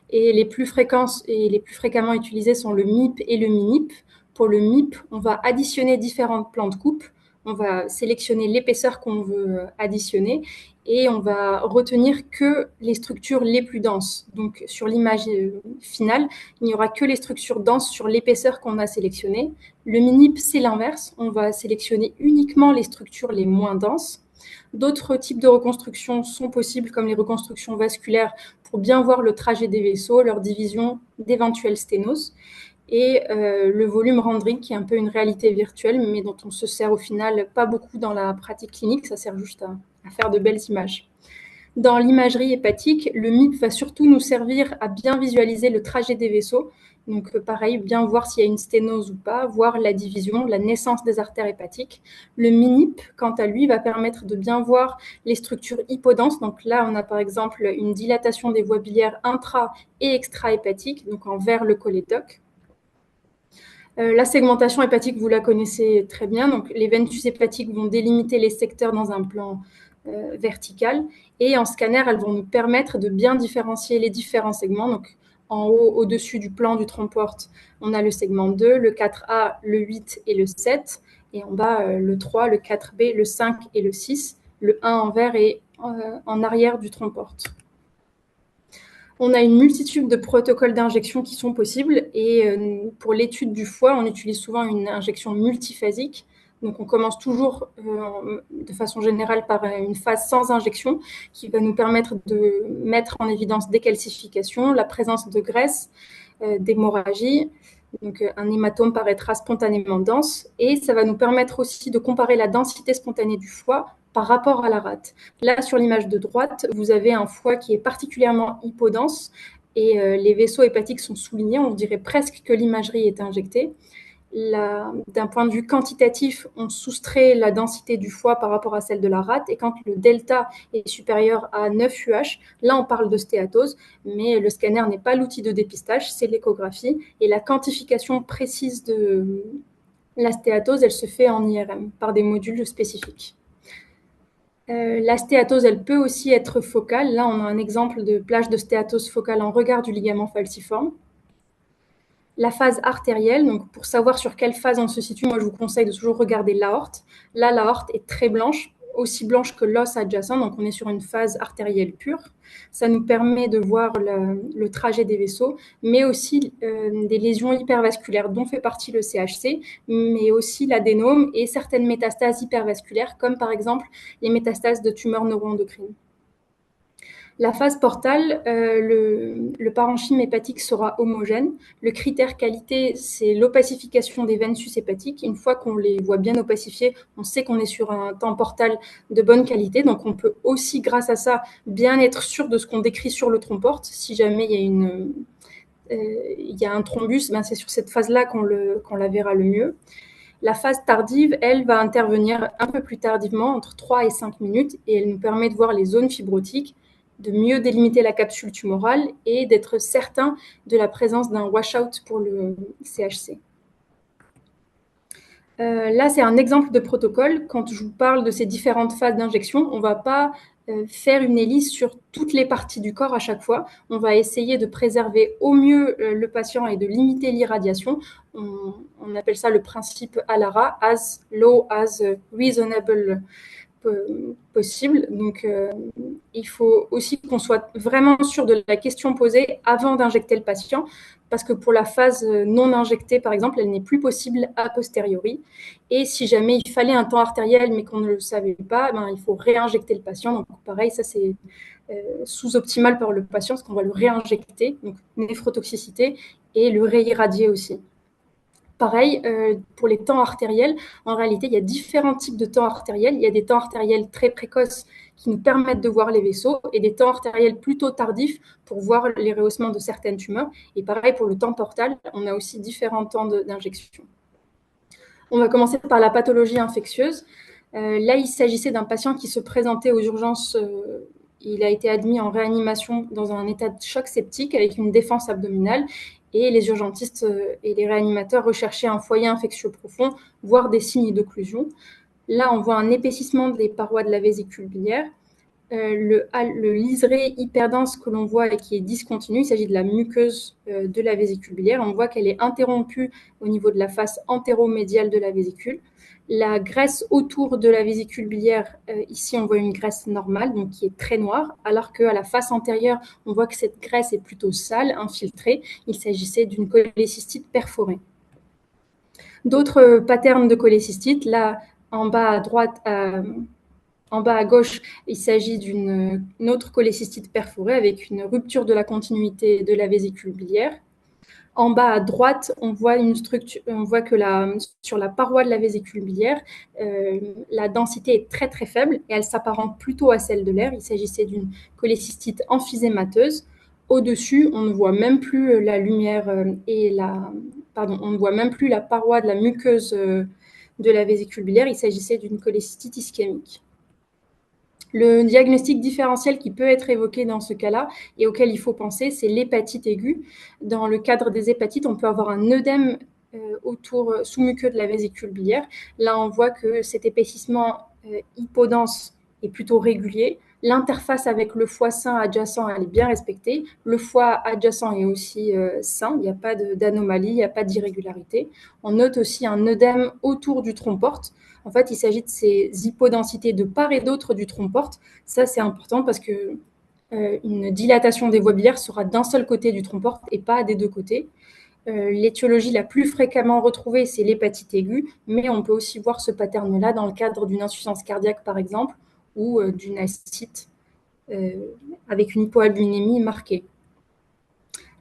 et les plus fréquemment utilisés sont le MIP et le MINIP. Pour le MIP, on va additionner différents plans de coupe. On va sélectionner l'épaisseur qu'on veut additionner et on va retenir que les structures les plus denses. Donc, sur l'image finale, il n'y aura que les structures denses sur l'épaisseur qu'on a sélectionnée. Le MINIP, c'est l'inverse. On va sélectionner uniquement les structures les moins denses. D'autres types de reconstructions sont possibles, comme les reconstructions vasculaires, pour bien voir le trajet des vaisseaux, leur division, d'éventuelles sténoses. Et le volume rendering, qui est un peu une réalité virtuelle, mais dont on se sert au final pas beaucoup dans la pratique clinique, ça sert juste à faire de belles images. Dans l'imagerie hépatique, le MIP va surtout nous servir à bien visualiser le trajet des vaisseaux. Donc pareil, bien voir s'il y a une sténose ou pas, voir la division, la naissance des artères hépatiques. Le MINIP, quant à lui, va permettre de bien voir les structures hypodenses. Donc là, on a par exemple une dilatation des voies biliaires intra- et extra-hépatiques, donc en vert le cholédoque. La segmentation hépatique, vous la connaissez très bien. Donc, les veines hépatiques vont délimiter les secteurs dans un plan vertical. Et en scanner, elles vont nous permettre de bien différencier les différents segments. Donc, en haut, au-dessus du plan du tronc-porte, on a le segment 2, le 4A, le 8 et le 7. Et en bas, le 3, le 4B, le 5 et le 6. Le 1 en vert et en arrière du tronc-porte. On a une multitude de protocoles d'injection qui sont possibles et pour l'étude du foie, on utilise souvent une injection multiphasique. Donc on commence toujours de façon générale par une phase sans injection qui va nous permettre de mettre en évidence des calcifications, la présence de graisse, d'hémorragie. Donc un hématome paraîtra spontanément dense et ça va nous permettre aussi de comparer la densité spontanée du foie par rapport à la rate. Là, sur l'image de droite, vous avez un foie qui est particulièrement hypodense et les vaisseaux hépatiques sont soulignés. On dirait presque que l'imagerie est injectée. D'un point de vue quantitatif, on soustrait la densité du foie par rapport à celle de la rate. Et quand le delta est supérieur à 9 UH, là, on parle de stéatose. Mais le scanner n'est pas l'outil de dépistage, c'est l'échographie. Et la quantification précise de la stéatose, elle se fait en IRM par des modules spécifiques. La stéatose, elle peut aussi être focale. Là, on a un exemple de plage de stéatose focale en regard du ligament falciforme. La phase artérielle, donc pour savoir sur quelle phase on se situe, moi je vous conseille de toujours regarder l'aorte. Là, l'aorte est très blanche, aussi blanche que l'os adjacent, donc on est sur une phase artérielle pure. Ça nous permet de voir le trajet des vaisseaux, mais aussi des lésions hypervasculaires dont fait partie le CHC, mais aussi l'adénome et certaines métastases hypervasculaires, comme par exemple les métastases de tumeurs neuroendocrines. La phase portale, le parenchyme hépatique sera homogène. Le critère qualité, c'est l'opacification des veines hépatiques. Une fois qu'on les voit bien opacifiées, on sait qu'on est sur un temps portal de bonne qualité. Donc, on peut aussi, grâce à ça, bien être sûr de ce qu'on décrit sur le tronc-porte. Si jamais il y a un thrombus, ben c'est sur cette phase-là qu'on la verra le mieux. La phase tardive, elle, va intervenir un peu plus tardivement, entre 3 et 5 minutes, et elle nous permet de voir les zones fibrotiques, de mieux délimiter la capsule tumorale et d'être certain de la présence d'un washout pour le CHC. Là, c'est un exemple de protocole. Quand je vous parle de ces différentes phases d'injection, on ne va pas faire une hélice sur toutes les parties du corps à chaque fois. On va essayer de préserver au mieux le patient et de limiter l'irradiation. On appelle ça le principe ALARA, as low as reasonable possible. Donc, il faut aussi qu'on soit vraiment sûr de la question posée avant d'injecter le patient, parce que pour la phase non injectée, par exemple, elle n'est plus possible a posteriori. Et si jamais il fallait un temps artériel, mais qu'on ne le savait pas, ben, il faut réinjecter le patient. Donc, pareil, ça, c'est sous-optimal par le patient, parce qu'on va le réinjecter, donc néphrotoxicité, et le réirradier aussi. Pareil, pour les temps artériels, en réalité, il y a différents types de temps artériels. Il y a des temps artériels très précoces qui nous permettent de voir les vaisseaux et des temps artériels plutôt tardifs pour voir les rehaussements de certaines tumeurs. Et pareil, pour le temps portal, on a aussi différents temps d'injection. On va commencer par la pathologie infectieuse. Là, il s'agissait d'un patient qui se présentait aux urgences. Il a été admis en réanimation dans un état de choc septique avec une défense abdominale. Et les urgentistes et les réanimateurs recherchaient un foyer infectieux profond, voire des signes d'occlusion. Là, on voit un épaississement des parois de la vésicule biliaire. Le liseré hyperdense que l'on voit et qui est discontinu, il s'agit de la muqueuse de la vésicule biliaire. On voit qu'elle est interrompue au niveau de la face antéromédiale de la vésicule. La graisse autour de la vésicule biliaire, ici on voit une graisse normale, donc qui est très noire, alors qu'à la face antérieure, on voit que cette graisse est plutôt sale, infiltrée. Il s'agissait d'une cholécystite perforée. D'autres patterns de cholécystite, là en bas à droite, en bas à gauche, il s'agit d'une autre cholécystite perforée avec une rupture de la continuité de la vésicule biliaire. En bas à droite, on voit une structure, on voit que sur la paroi de la vésicule biliaire, la densité est très très faible et elle s'apparente plutôt à celle de l'air. Il s'agissait d'une cholécystite emphysémateuse. Au-dessus, on ne voit même plus la lumière on ne voit même plus la paroi de la muqueuse de la vésicule biliaire. Il s'agissait d'une cholécystite ischémique. Le diagnostic différentiel qui peut être évoqué dans ce cas-là et auquel il faut penser, c'est l'hépatite aiguë. Dans le cadre des hépatites, on peut avoir un œdème sous-muqueux de la vésicule biliaire. Là, on voit que cet épaississement hypodense est plutôt régulier. L'interface avec le foie sain adjacent, elle est bien respectée. Le foie adjacent est aussi sain, il n'y a pas d'anomalie, il n'y a pas d'irrégularité. On note aussi un œdème autour du tronc-porte. En fait, il s'agit de ces hypodensités de part et d'autre du tronc-porte. Ça, c'est important parce que une dilatation des voies biliaires sera d'un seul côté du tronc-porte et pas des deux côtés. L'étiologie la plus fréquemment retrouvée, c'est l'hépatite aiguë, mais on peut aussi voir ce pattern-là dans le cadre d'une insuffisance cardiaque, par exemple, ou d'une ascite avec une hypoalbuminémie marquée.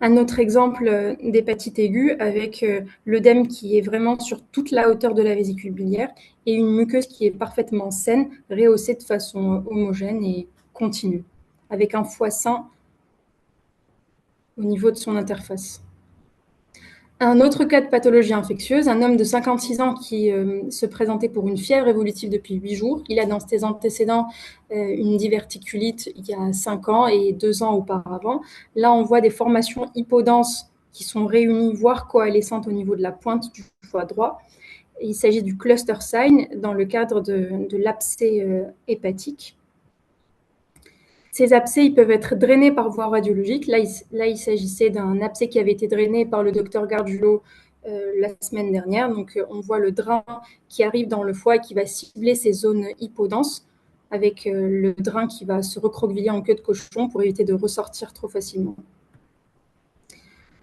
Un autre exemple d'hépatite aiguë avec l'œdème qui est vraiment sur toute la hauteur de la vésicule biliaire et une muqueuse qui est parfaitement saine, rehaussée de façon homogène et continue, avec un foie sain au niveau de son interface. Un autre cas de pathologie infectieuse, un homme de 56 ans qui se présentait pour une fièvre évolutive depuis 8 jours. Il a dans ses antécédents une diverticulite il y a 5 ans et 2 ans auparavant. Là, on voit des formations hypodenses qui sont réunies, voire coalescentes au niveau de la pointe du foie droit. Il s'agit du cluster sign dans le cadre de l'abcès hépatique. Ces abcès, ils peuvent être drainés par voie radiologique. Là, il s'agissait d'un abcès qui avait été drainé par le docteur Gargiulo la semaine dernière. Donc, on voit le drain qui arrive dans le foie et qui va cibler ces zones hypodenses avec le drain qui va se recroqueviller en queue de cochon pour éviter de ressortir trop facilement.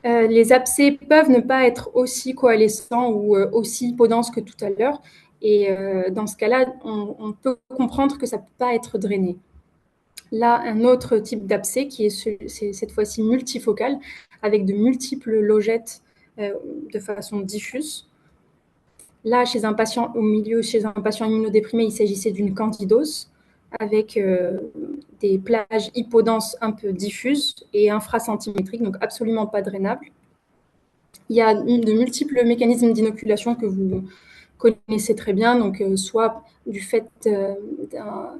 Les abcès peuvent ne pas être aussi coalescents ou aussi hypodenses que tout à l'heure. Et dans ce cas-là, on peut comprendre que ça ne peut pas être drainé. Là, un autre type d'abcès qui est cette fois-ci multifocal, avec de multiples logettes de façon diffuse. Là, chez un patient immunodéprimé, il s'agissait d'une candidose avec des plages hypodenses un peu diffuses et infracentimétriques, donc absolument pas drainables. Il y a de multiples mécanismes d'inoculation que vous connaissez très bien, donc soit du fait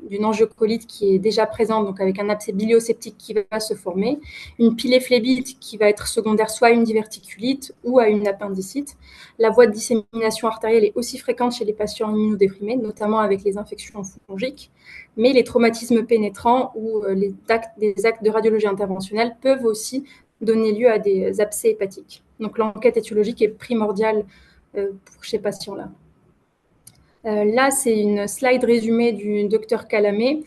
d'une angiocolite qui est déjà présente, donc avec un abcès bilioseptique qui va se former, une pilée phlébite qui va être secondaire soit à une diverticulite ou à une appendicite. La voie de dissémination artérielle est aussi fréquente chez les patients immunodéprimés, notamment avec les infections fongiques, mais les traumatismes pénétrants ou des actes de radiologie interventionnelle peuvent aussi donner lieu à des abcès hépatiques. Donc l'enquête étiologique est primordiale pour ces patients-là. Là, c'est une slide résumée du docteur Calamé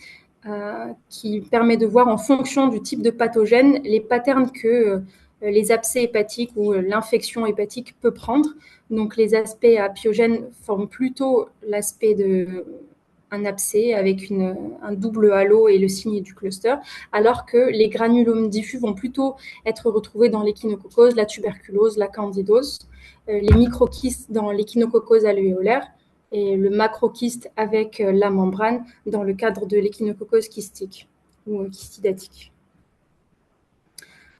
qui permet de voir en fonction du type de pathogène les patterns que les abcès hépatiques ou l'infection hépatique peut prendre. Donc les aspects apiogènes forment plutôt l'aspect d'un abcès avec un double halo et le signe du cluster, alors que les granulomes diffus vont plutôt être retrouvés dans l'échinococose, la tuberculose, la candidose, les microchystes dans l'échinococose alvéolaire et le macrokyste avec la membrane dans le cadre de l'échinococose kystique ou kystidatique.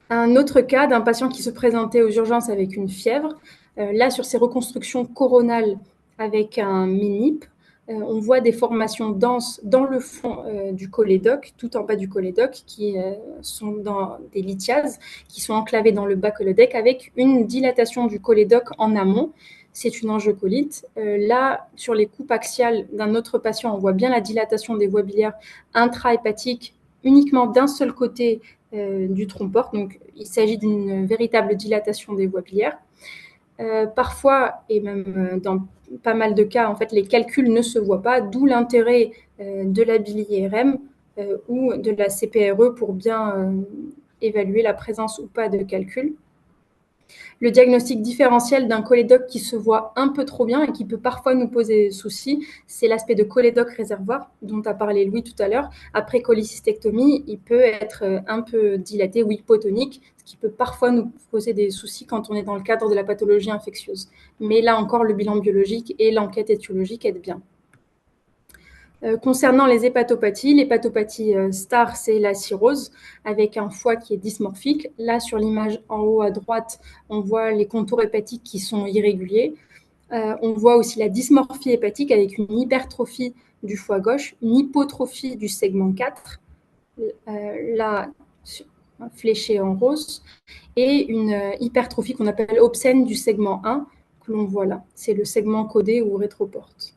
Un autre cas d'un patient qui se présentait aux urgences avec une fièvre, là sur ses reconstructions coronales avec un MINIP, on voit des formations denses dans le fond du cholédoque, tout en bas du cholédoque, qui sont dans des lithiases, qui sont enclavées dans le bas cholédoque avec une dilatation du cholédoque en amont. C'est une angiocolite. Là, sur les coupes axiales d'un autre patient, on voit bien la dilatation des voies biliaires intra-hépatiques uniquement d'un seul côté du tronc-porte. Donc, il s'agit d'une véritable dilatation des voies biliaires. Parfois, et même dans pas mal de cas, en fait, les calculs ne se voient pas, d'où l'intérêt de la bili-IRM ou de la CPRE pour bien évaluer la présence ou pas de calculs. Le diagnostic différentiel d'un cholédoque qui se voit un peu trop bien et qui peut parfois nous poser souci, c'est l'aspect de cholédoque réservoir dont a parlé Louis tout à l'heure. Après cholécystectomie, il peut être un peu dilaté ou hypotonique, ce qui peut parfois nous poser des soucis quand on est dans le cadre de la pathologie infectieuse. Mais là encore, le bilan biologique et l'enquête étiologique aident bien. Concernant les hépatopathies, l'hépatopathie star, c'est la cirrhose avec un foie qui est dysmorphique. Là, sur l'image en haut à droite, on voit les contours hépatiques qui sont irréguliers. On voit aussi la dysmorphie hépatique avec une hypertrophie du foie gauche, une hypotrophie du segment 4, là fléchée en rose, et une hypertrophie qu'on appelle obscène du segment 1, que l'on voit là. C'est le segment codé ou rétroporte.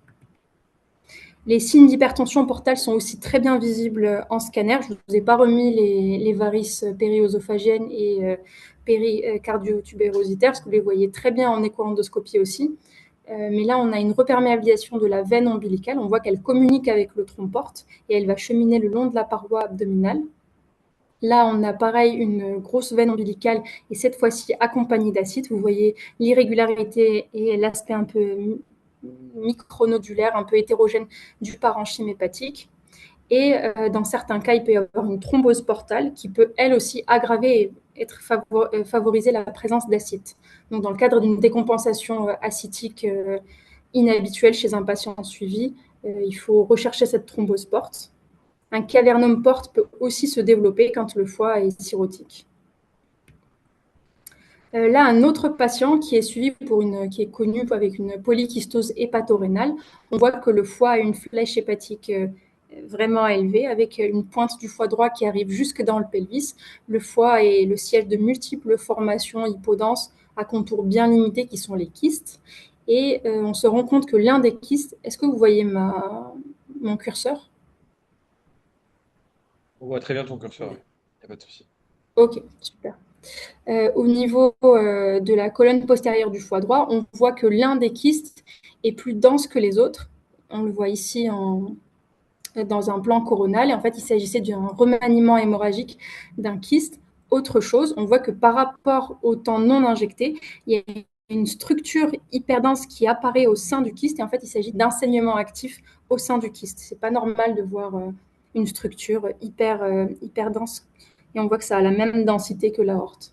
Les signes d'hypertension portale sont aussi très bien visibles en scanner. Je ne vous ai pas remis les varices périosophagiennes et péricardiotubérositaires, parce que vous les voyez très bien en écho-endoscopie aussi. Mais là, on a une reperméabilisation de la veine ombilicale. On voit qu'elle communique avec le tronc-porte et elle va cheminer le long de la paroi abdominale. Là, on a pareil une grosse veine ombilicale et cette fois-ci accompagnée d'acide. Vous voyez l'irrégularité et l'aspect un peu micronodulaire, un peu hétérogène du parenchyme hépatique. Et dans certains cas, il peut y avoir une thrombose portale qui peut, elle aussi, aggraver et favoriser la présence d'acide. Donc, dans le cadre d'une décompensation acidique inhabituelle chez un patient suivi, il faut rechercher cette thrombose porte. Un cavernum porte peut aussi se développer quand le foie est cirrhotique. Là, un autre patient qui est suivi qui est connu avec une polykystose hépatorénale. On voit que le foie a une flèche hépatique vraiment élevée avec une pointe du foie droit qui arrive jusque dans le pelvis. Le foie est le siège de multiples formations hypodenses à contours bien limités qui sont les kystes. Et on se rend compte que l'un des kystes, est-ce que vous voyez mon curseur? On voit très bien ton curseur, il n'y a pas de souci. Ok, super. Au niveau de la colonne postérieure du foie droit, on voit que l'un des kystes est plus dense que les autres. On le voit ici dans un plan coronal. Et en fait, il s'agissait d'un remaniement hémorragique d'un kyste. Autre chose, on voit que par rapport au temps non injecté, il y a une structure hyper dense qui apparaît au sein du kyste. Et en fait, il s'agit d'un saignement actif au sein du kyste. C'est pas normal de voir une structure hyper dense. Et on voit que ça a la même densité que l'aorte.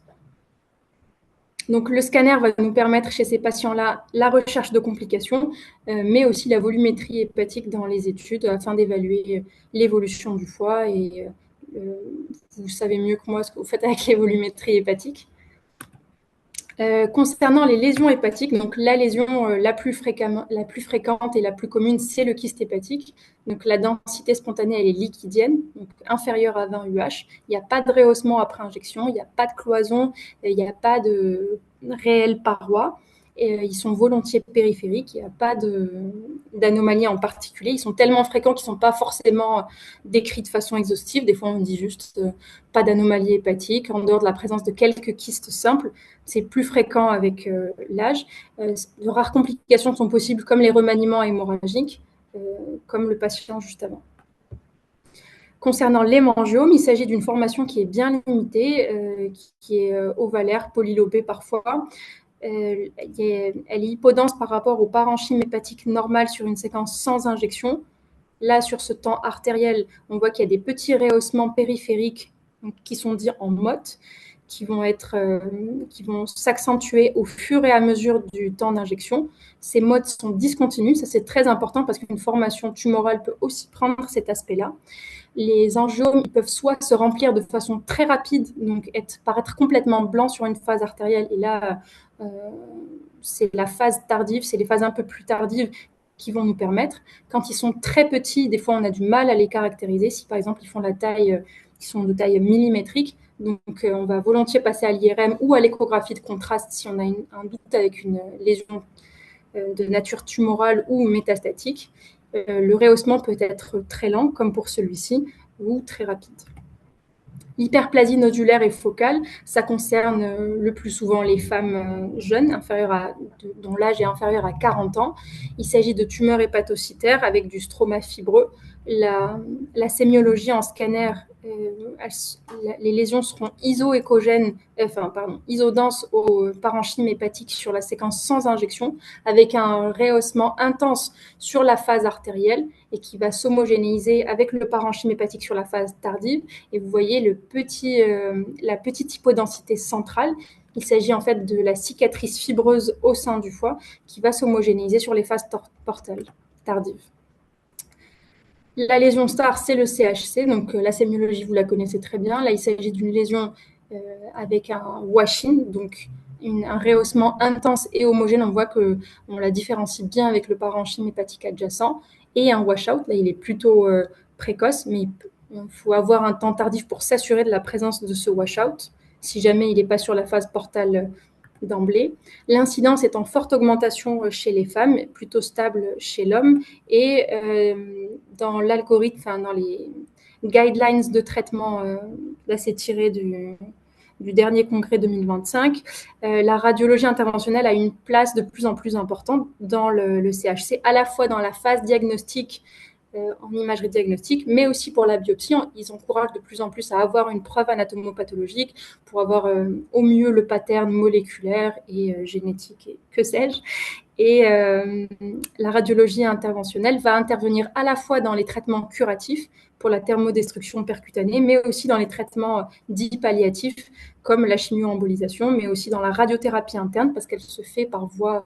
Donc, le scanner va nous permettre chez ces patients-là la recherche de complications, mais aussi la volumétrie hépatique dans les études afin d'évaluer l'évolution du foie. Et vous savez mieux que moi ce que vous faites avec les volumétries hépatiques. Concernant les lésions hépatiques, donc la lésion la plus fréquente et la plus commune, c'est le kyste hépatique. Donc la densité spontanée, elle est liquidienne, donc inférieure à 20 UH. Il n'y a pas de rehaussement après injection, il n'y a pas de cloison, il n'y a pas de réelle paroi. Et, ils sont volontiers périphériques, il n'y a pas d'anomalie en particulier. Ils sont tellement fréquents qu'ils ne sont pas forcément décrits de façon exhaustive. Des fois, on dit juste pas d'anomalie hépatique, en dehors de la présence de quelques kystes simples. C'est plus fréquent avec l'âge. De rares complications sont possibles, comme les remaniements hémorragiques, comme le patient juste avant. Concernant l'hémangiome, il s'agit d'une formation qui est bien limitée, qui est ovalaire, polylobée parfois. Elle est hypodense par rapport au parenchyme hépatique normal sur une séquence sans injection. Là, sur ce temps artériel, on voit qu'il y a des petits rehaussements périphériques qui sont dits en motte, qui vont s'accentuer au fur et à mesure du temps d'injection. Ces mottes sont discontinues, ça c'est très important parce qu'une formation tumorale peut aussi prendre cet aspect-là. Les angiomes, ils peuvent soit se remplir de façon très rapide, donc paraître complètement blanc sur une phase artérielle, et là, c'est la phase tardive, c'est les phases un peu plus tardives qui vont nous permettre. Quand ils sont très petits, des fois, on a du mal à les caractériser. Si, par exemple, ils font ils sont de taille millimétrique, donc on va volontiers passer à l'IRM ou à l'échographie de contraste si on a un doute avec une lésion de nature tumorale ou métastatique. Le rehaussement peut être très lent, comme pour celui-ci, ou très rapide. L'hyperplasie nodulaire et focale, ça concerne le plus souvent les femmes jeunes, dont l'âge est inférieur à 40 ans. Il s'agit de tumeurs hépatocytaires avec du stroma fibreux. La sémiologie en scanner, les lésions seront isodenses au parenchyme hépatique sur la séquence sans injection, avec un rehaussement intense sur la phase artérielle et qui va s'homogénéiser avec le parenchyme hépatique sur la phase tardive. Et vous voyez la petite hypodensité centrale. Il s'agit en fait de la cicatrice fibreuse au sein du foie qui va s'homogénéiser sur les phases portales tardives. La lésion star, c'est le CHC, donc la sémiologie, vous la connaissez très bien. Là, il s'agit d'une lésion avec un washing, donc un rehaussement intense et homogène. On voit qu'on la différencie bien avec le parenchyme hépatique adjacent. Et un washout, là, il est plutôt précoce, mais il faut avoir un temps tardif pour s'assurer de la présence de ce washout, si jamais il n'est pas sur la phase portale d'emblée. L'incidence est en forte augmentation chez les femmes, plutôt stable chez l'homme. Et dans l'algorithme, dans les guidelines de traitement, là c'est tiré du dernier congrès 2025, la radiologie interventionnelle a une place de plus en plus importante dans le CHC, à la fois dans la phase diagnostique, en imagerie diagnostique, mais aussi pour la biopsie. Ils encouragent de plus en plus à avoir une preuve anatomopathologique pour avoir au mieux le pattern moléculaire et génétique et que sais-je. Et la radiologie interventionnelle va intervenir à la fois dans les traitements curatifs pour la thermodestruction percutanée, mais aussi dans les traitements dits palliatifs comme la chimioembolisation, mais aussi dans la radiothérapie interne parce qu'elle se fait par voie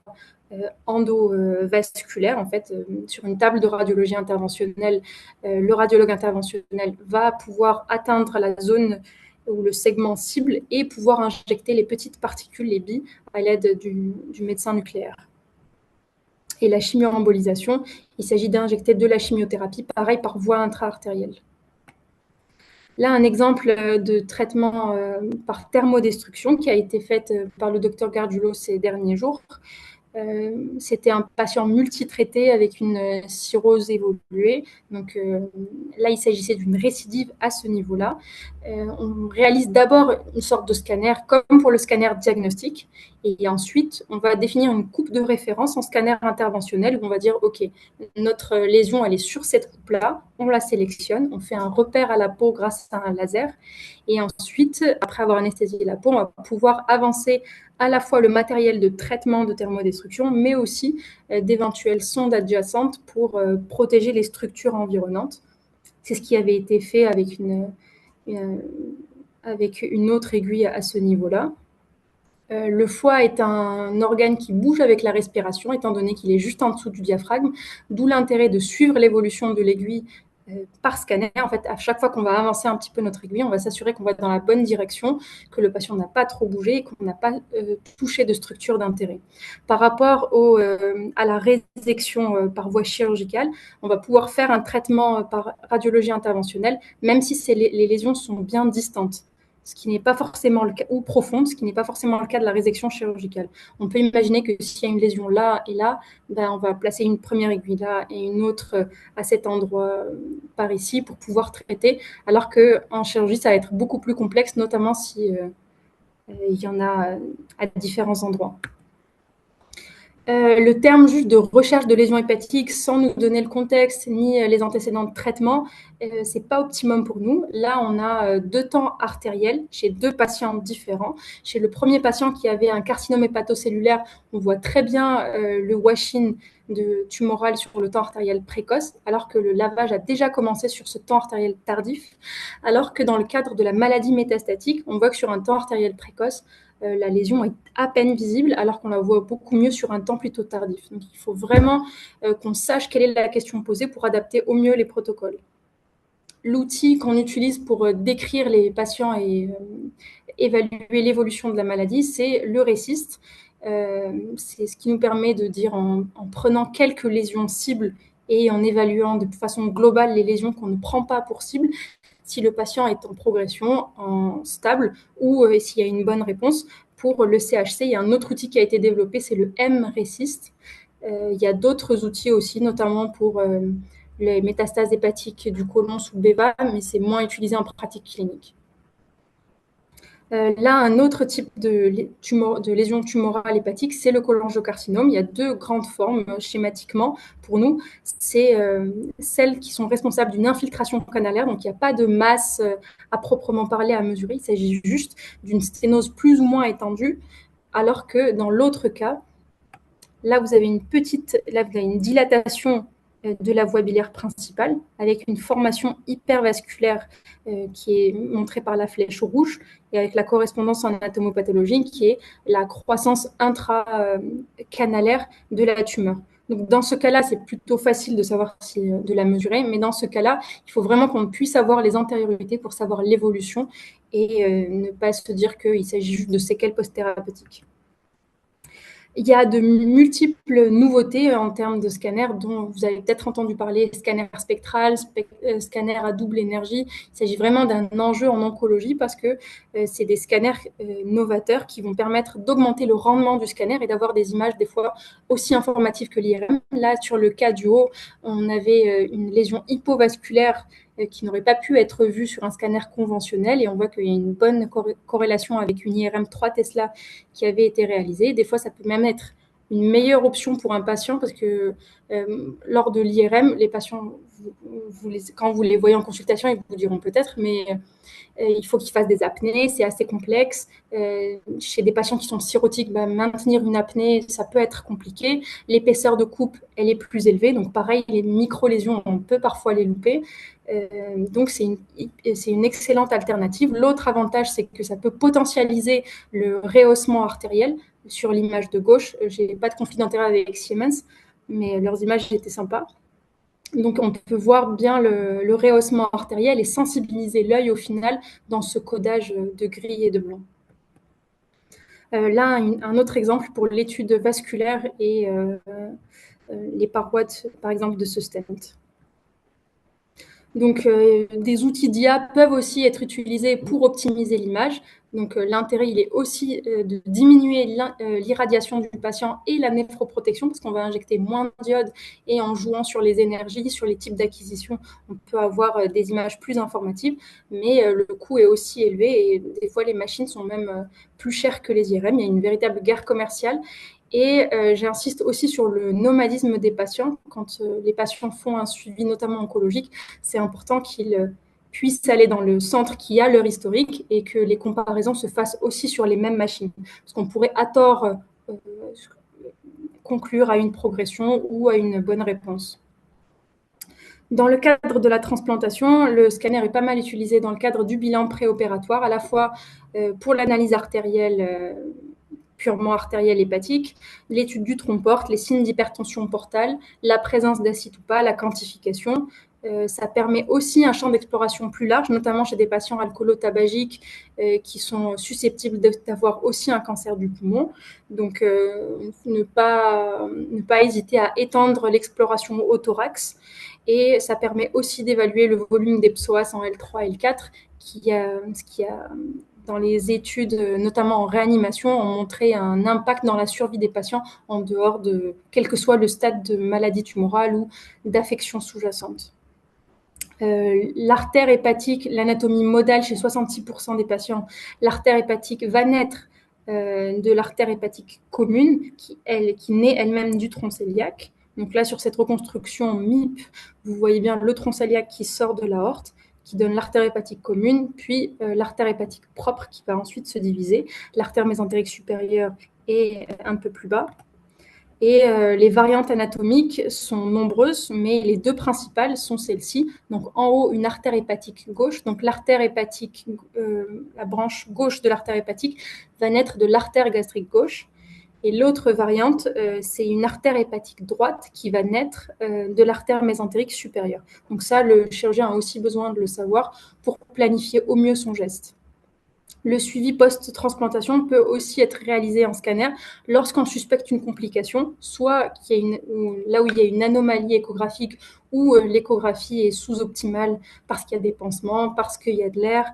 endovasculaire. En fait, sur une table de radiologie interventionnelle, le radiologue interventionnel va pouvoir atteindre la zone ou le segment cible et pouvoir injecter les petites particules, les billes, à l'aide du médecin nucléaire. Et la chimioembolisation, il s'agit d'injecter de la chimiothérapie, pareil, par voie intra-artérielle. Là, un exemple de traitement par thermodestruction qui a été fait par le docteur Gargiulo ces derniers jours. C'était un patient multitraité avec une cirrhose évoluée. Donc là, il s'agissait d'une récidive à ce niveau-là. On réalise d'abord une sorte de scanner comme pour le scanner diagnostique. Et ensuite, on va définir une coupe de référence en scanner interventionnel où on va dire, OK, notre lésion, elle est sur cette coupe-là. On la sélectionne. On fait un repère à la peau grâce à un laser. Et ensuite, après avoir anesthésié la peau, on va pouvoir avancer à la fois le matériel de traitement de thermodestruction, mais aussi d'éventuelles sondes adjacentes pour protéger les structures environnantes. C'est ce qui avait été fait avec une autre aiguille à ce niveau-là. Le foie est un organe qui bouge avec la respiration, étant donné qu'il est juste en dessous du diaphragme, d'où l'intérêt de suivre l'évolution de l'aiguille par scanner. En fait, à chaque fois qu'on va avancer un petit peu notre aiguille, on va s'assurer qu'on va dans la bonne direction, que le patient n'a pas trop bougé et qu'on n'a pas touché de structure d'intérêt. Par rapport à la résection par voie chirurgicale, on va pouvoir faire un traitement par radiologie interventionnelle, même si les lésions sont bien distantes, ce qui n'est pas forcément le cas, ou profonde, ce qui n'est pas forcément le cas de la résection chirurgicale. On peut imaginer que s'il y a une lésion là et là, on va placer une première aiguille là et une autre à cet endroit par ici pour pouvoir traiter, alors qu'en chirurgie, ça va être beaucoup plus complexe, notamment si il y en a à différents endroits. Le terme juste de recherche de lésions hépatiques sans nous donner le contexte ni les antécédents de traitement, c'est pas optimum pour nous. Là, on a 2 temps artériels chez 2 patients différents. Chez le premier patient qui avait un carcinome hépatocellulaire, on voit très bien le washing tumoral sur le temps artériel précoce, alors que le lavage a déjà commencé sur ce temps artériel tardif, alors que dans le cadre de la maladie métastatique, on voit que sur un temps artériel précoce, la lésion est à peine visible, alors qu'on la voit beaucoup mieux sur un temps plutôt tardif. Donc, il faut vraiment qu'on sache quelle est la question posée pour adapter au mieux les protocoles. L'outil qu'on utilise pour décrire les patients et évaluer l'évolution de la maladie, c'est le RECIST. C'est ce qui nous permet de dire en prenant quelques lésions cibles et en évaluant de façon globale les lésions qu'on ne prend pas pour cible, si le patient est en progression, en stable, ou s'il y a une bonne réponse. Pour le CHC, il y a un autre outil qui a été développé, c'est le mRECIST. Il y a d'autres outils aussi, notamment pour les métastases hépatiques du côlon sous BEVA, mais c'est moins utilisé en pratique clinique. Là, un autre type de lésion tumorale hépatique, c'est le cholangiocarcinome. Il y a 2 grandes formes schématiquement pour nous. C'est celles qui sont responsables d'une infiltration canalaire, donc il n'y a pas de masse à proprement parler à mesurer. Il s'agit juste d'une sténose plus ou moins étendue, alors que dans l'autre cas, là, vous avez une dilatation de la voie biliaire principale avec une formation hypervasculaire qui est montrée par la flèche rouge et avec la correspondance en anatomopathologie qui est la croissance intracanalaire de la tumeur. Donc, dans ce cas-là, c'est plutôt facile de savoir de la mesurer, mais dans ce cas-là, il faut vraiment qu'on puisse avoir les antériorités pour savoir l'évolution et ne pas se dire qu'il s'agit juste de séquelles post-thérapeutiques. Il y a de multiples nouveautés en termes de scanner dont vous avez peut-être entendu parler, scanner spectral, scanner à double énergie. Il s'agit vraiment d'un enjeu en oncologie parce que c'est des scanners novateurs qui vont permettre d'augmenter le rendement du scanner et d'avoir des images des fois aussi informatives que l'IRM. Là, sur le cas du haut, on avait une lésion hypovasculaire qui n'aurait pas pu être vue sur un scanner conventionnel et on voit qu'il y a une bonne corrélation avec une IRM 3 Tesla qui avait été réalisée. Des fois, ça peut même être une meilleure option pour un patient parce que lors de l'IRM, les patients, quand vous les voyez en consultation, ils vous diront peut-être, mais il faut qu'ils fassent des apnées, c'est assez complexe. Chez des patients qui sont cirrhotiques, maintenir une apnée, ça peut être compliqué. L'épaisseur de coupe, elle est plus élevée, donc pareil, les micro-lésions, on peut parfois les louper. Donc, c'est une excellente alternative. L'autre avantage, c'est que ça peut potentialiser le rehaussement artériel. Sur l'image de gauche, je n'ai pas de conflit d'intérêt avec Siemens, mais leurs images étaient sympas. Donc, on peut voir bien le rehaussement artériel et sensibiliser l'œil au final dans ce codage de gris et de blanc. Là, un autre exemple pour l'étude vasculaire et les parois, par exemple, de ce stent. Donc, des outils d'IA peuvent aussi être utilisés pour optimiser l'image. Donc, l'intérêt, il est aussi de diminuer l'irradiation du patient et la néphroprotection parce qu'on va injecter moins d'iode et en jouant sur les énergies, sur les types d'acquisition, on peut avoir des images plus informatives, mais le coût est aussi élevé et des fois, les machines sont même plus chères que les IRM. Il y a une véritable guerre commerciale. Et j'insiste aussi sur le nomadisme des patients. Quand les patients font un suivi, notamment oncologique, c'est important qu'ils puissent aller dans le centre qui a leur historique et que les comparaisons se fassent aussi sur les mêmes machines. Parce qu'on pourrait à tort conclure à une progression ou à une bonne réponse. Dans le cadre de la transplantation, le scanner est pas mal utilisé dans le cadre du bilan préopératoire, à la fois pour l'analyse artérielle purement artérielle hépatique, l'étude du tronc-porte, les signes d'hypertension portale, la présence d'acide ou pas, la quantification. Ça permet aussi un champ d'exploration plus large, notamment chez des patients alcoolo-tabagiques qui sont susceptibles d'avoir aussi un cancer du poumon. Donc, ne pas hésiter à étendre l'exploration au thorax. Et ça permet aussi d'évaluer le volume des psoas en L3 et L4, qui a dans les études, notamment en réanimation, ont montré un impact dans la survie des patients en dehors de quel que soit le stade de maladie tumorale ou d'affection sous-jacente. L'artère hépatique, l'anatomie modale chez 66% des patients, l'artère hépatique va naître de l'artère hépatique commune qui naît elle-même du tronc cœliaque. Donc là, sur cette reconstruction MIP, vous voyez bien le tronc cœliaque qui sort de l'aorte, qui donne l'artère hépatique commune, puis l'artère hépatique propre qui va ensuite se diviser. L'artère mésentérique supérieure est un peu plus bas. Et les variantes anatomiques sont nombreuses, mais les deux principales sont celles-ci. Donc en haut, une artère hépatique gauche. Donc l'artère hépatique, la branche gauche de l'artère hépatique va naître de l'artère gastrique gauche. Et l'autre variante, c'est une artère hépatique droite qui va naître de l'artère mésentérique supérieure. Donc ça, le chirurgien a aussi besoin de le savoir pour planifier au mieux son geste. Le suivi post-transplantation peut aussi être réalisé en scanner lorsqu'on suspecte une complication, soit là où il y a une anomalie échographique ou l'échographie est sous-optimale parce qu'il y a des pansements, parce qu'il y a de l'air,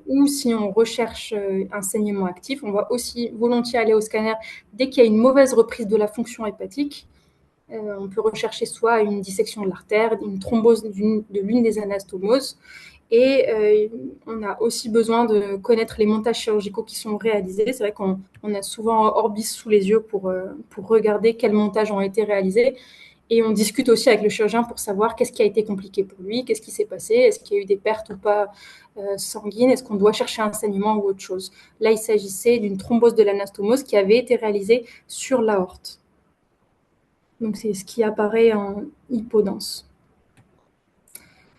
ou si on recherche un saignement actif. On va aussi volontiers aller au scanner dès qu'il y a une mauvaise reprise de la fonction hépatique. On peut rechercher soit une dissection de l'artère, une thrombose de l'une des anastomoses. Et on a aussi besoin de connaître les montages chirurgicaux qui sont réalisés. C'est vrai qu'on a souvent Orbis sous les yeux pour regarder quels montages ont été réalisés. Et on discute aussi avec le chirurgien pour savoir qu'est-ce qui a été compliqué pour lui, qu'est-ce qui s'est passé, est-ce qu'il y a eu des pertes ou pas sanguines, est-ce qu'on doit chercher un saignement ou autre chose. Là, il s'agissait d'une thrombose de l'anastomose qui avait été réalisée sur l'aorte. Donc, c'est ce qui apparaît en hypodense.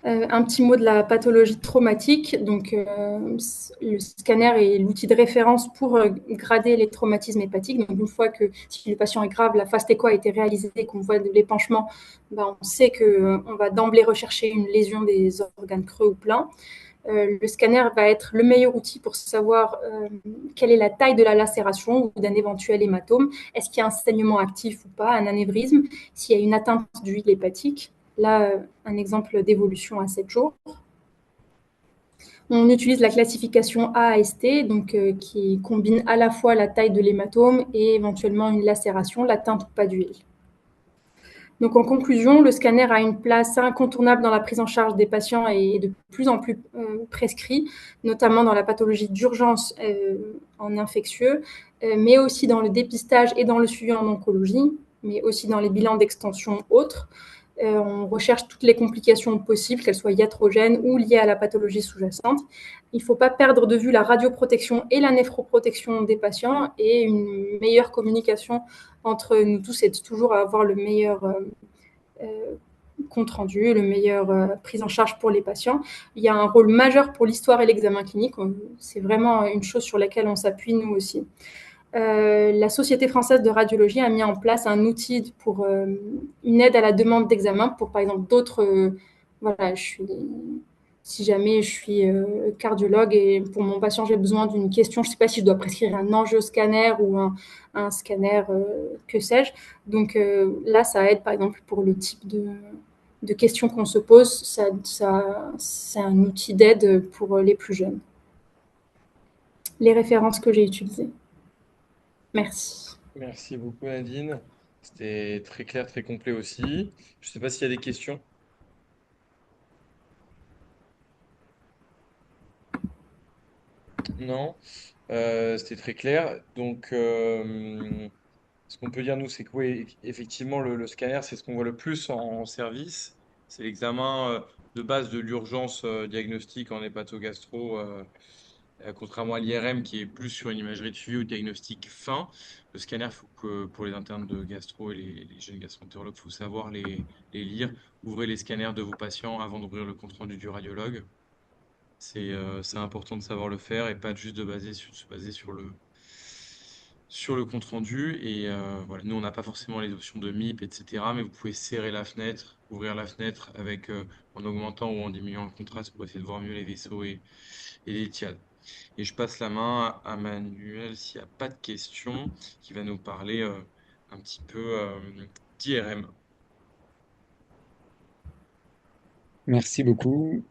Un petit mot de la pathologie traumatique. Donc, le scanner est l'outil de référence pour grader les traumatismes hépatiques. Donc, une fois que si le patient est grave, la phase TECO a été réalisée et qu'on voit de l'épanchement, ben, on sait qu'on va d'emblée rechercher une lésion des organes creux ou pleins. Le scanner va être le meilleur outil pour savoir quelle est la taille de la lacération ou d'un éventuel hématome. Est-ce qu'il y a un saignement actif ou pas, un anévrisme, s'il y a une atteinte du huile hépatique. Là, un exemple d'évolution à 7 jours. On utilise la classification AAST, donc, qui combine à la fois la taille de l'hématome et éventuellement une lacération, l'atteinte ou pas d'huile. Donc, en conclusion, le scanner a une place incontournable dans la prise en charge des patients et de plus en plus prescrit, notamment dans la pathologie d'urgence en infectieux, mais aussi dans le dépistage et dans le suivi en oncologie, mais aussi dans les bilans d'extension autres. On recherche toutes les complications possibles, qu'elles soient iatrogènes ou liées à la pathologie sous-jacente. Il ne faut pas perdre de vue la radioprotection et la néphroprotection des patients et une meilleure communication entre nous tous et toujours avoir le meilleur compte rendu, le meilleur prise en charge pour les patients. Il y a un rôle majeur pour l'histoire et l'examen clinique. C'est vraiment une chose sur laquelle on s'appuie nous aussi. La Société française de radiologie a mis en place un outil pour une aide à la demande d'examen pour, par exemple, d'autres. Voilà, si jamais je suis cardiologue et pour mon patient j'ai besoin d'une question, je ne sais pas si je dois prescrire un angioscanner ou un scanner, que sais-je. Donc là, ça aide, par exemple, pour le type de questions qu'on se pose. C'est un outil d'aide pour les plus jeunes. Les références que j'ai utilisées. Merci. Merci beaucoup, Nadine. C'était très clair, très complet aussi. Je ne sais pas s'il y a des questions. Non. C'était très clair. Donc, ce qu'on peut dire, nous, c'est que oui, effectivement, le scanner, c'est ce qu'on voit le plus en service. C'est l'examen de base de l'urgence diagnostique en hépatogastro, contrairement à l'IRM qui est plus sur une imagerie de suivi ou diagnostic fin. Le scanner, faut que pour les internes de gastro et les jeunes gastroentérologues, il faut savoir les lire. Ouvrez les scanners de vos patients avant d'ouvrir le compte-rendu du radiologue. C'est important de savoir le faire et pas juste de se baser sur le compte rendu. Et voilà, nous, on n'a pas forcément les options de MIP, etc. Mais vous pouvez serrer la fenêtre, ouvrir la fenêtre avec, en augmentant ou en diminuant le contraste pour essayer de voir mieux les vaisseaux et les tiades. Et je passe la main à Manuel s'il n'y a pas de questions, qui va nous parler un petit peu d'IRM. Merci beaucoup.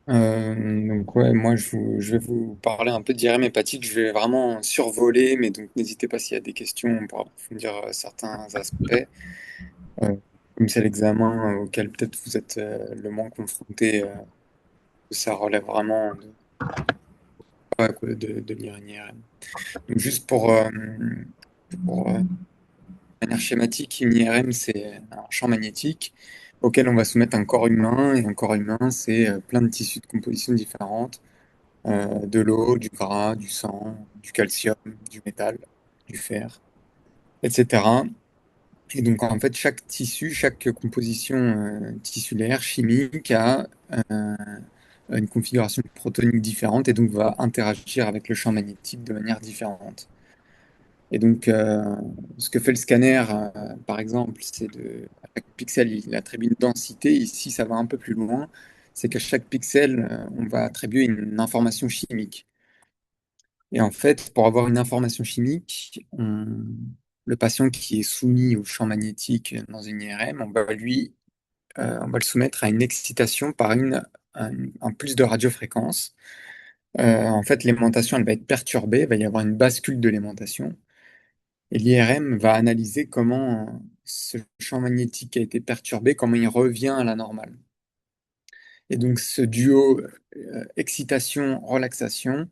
Donc ouais, moi je vais vous parler un peu d'IRM hépatique. Je vais vraiment survoler, mais donc n'hésitez pas s'il y a des questions pour approfondir certains aspects, comme c'est l'examen auquel peut-être vous êtes le moins confronté, ça relève vraiment ouais, quoi, de l'IRM. Donc juste pour de manière schématique, une IRM c'est un champ magnétique auquel on va soumettre un corps humain, et un corps humain c'est plein de tissus de composition différentes. De l'eau, du gras, du sang, du calcium, du métal, du fer, etc. Et donc en fait, chaque tissu, chaque composition tissulaire, chimique a une configuration protonique différente et donc va interagir avec le champ magnétique de manière différente. Et donc, ce que fait le scanner, par exemple, c'est à chaque pixel, il attribue une densité. Ici, ça va un peu plus loin. C'est qu'à chaque pixel, on va attribuer une information chimique. Et en fait, pour avoir une information chimique, le patient qui est soumis au champ magnétique dans une IRM, on va le soumettre à une excitation par un plus de radiofréquence. En fait, l'aimantation, elle va être perturbée, il va y avoir une bascule de l'aimantation. Et l'IRM va analyser comment ce champ magnétique a été perturbé, comment il revient à la normale. Et donc, ce duo excitation-relaxation,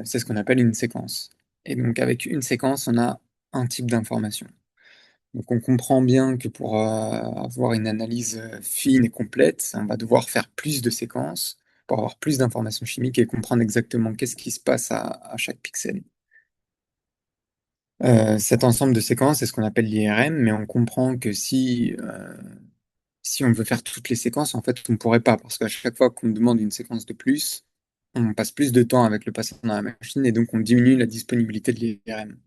c'est ce qu'on appelle une séquence. Et donc, avec une séquence, on a un type d'information. Donc, on comprend bien que pour avoir une analyse fine et complète, on va devoir faire plus de séquences pour avoir plus d'informations chimiques et comprendre exactement qu'est-ce qui se passe à chaque pixel. Cet ensemble de séquences, c'est ce qu'on appelle l'IRM, mais on comprend que si on veut faire toutes les séquences, en fait, on ne pourrait pas, parce qu'à chaque fois qu'on demande une séquence de plus, on passe plus de temps avec le patient dans la machine et donc on diminue la disponibilité de l'IRM.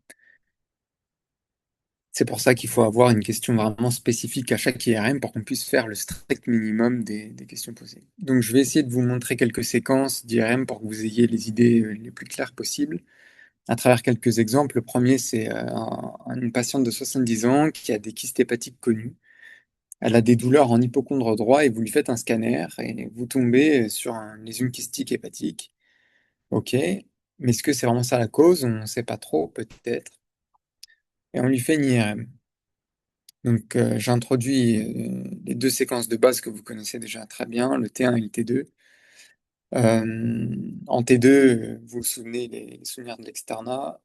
C'est pour ça qu'il faut avoir une question vraiment spécifique à chaque IRM pour qu'on puisse faire le strict minimum des questions posées. Donc je vais essayer de vous montrer quelques séquences d'IRM pour que vous ayez les idées les plus claires possibles à travers quelques exemples. Le premier, c'est une patiente de 70 ans qui a des kystes hépatiques connues. Elle a des douleurs en hypocondre droit et vous lui faites un scanner et vous tombez sur un lésion kystique hépatique. Ok, mais est-ce que c'est vraiment ça la cause? On ne sait pas trop, peut-être. Et on lui fait une IRM. Donc j'introduis les deux séquences de base que vous connaissez déjà très bien, le T1 et le T2. En T2, vous vous souvenez les souvenirs de l'externat,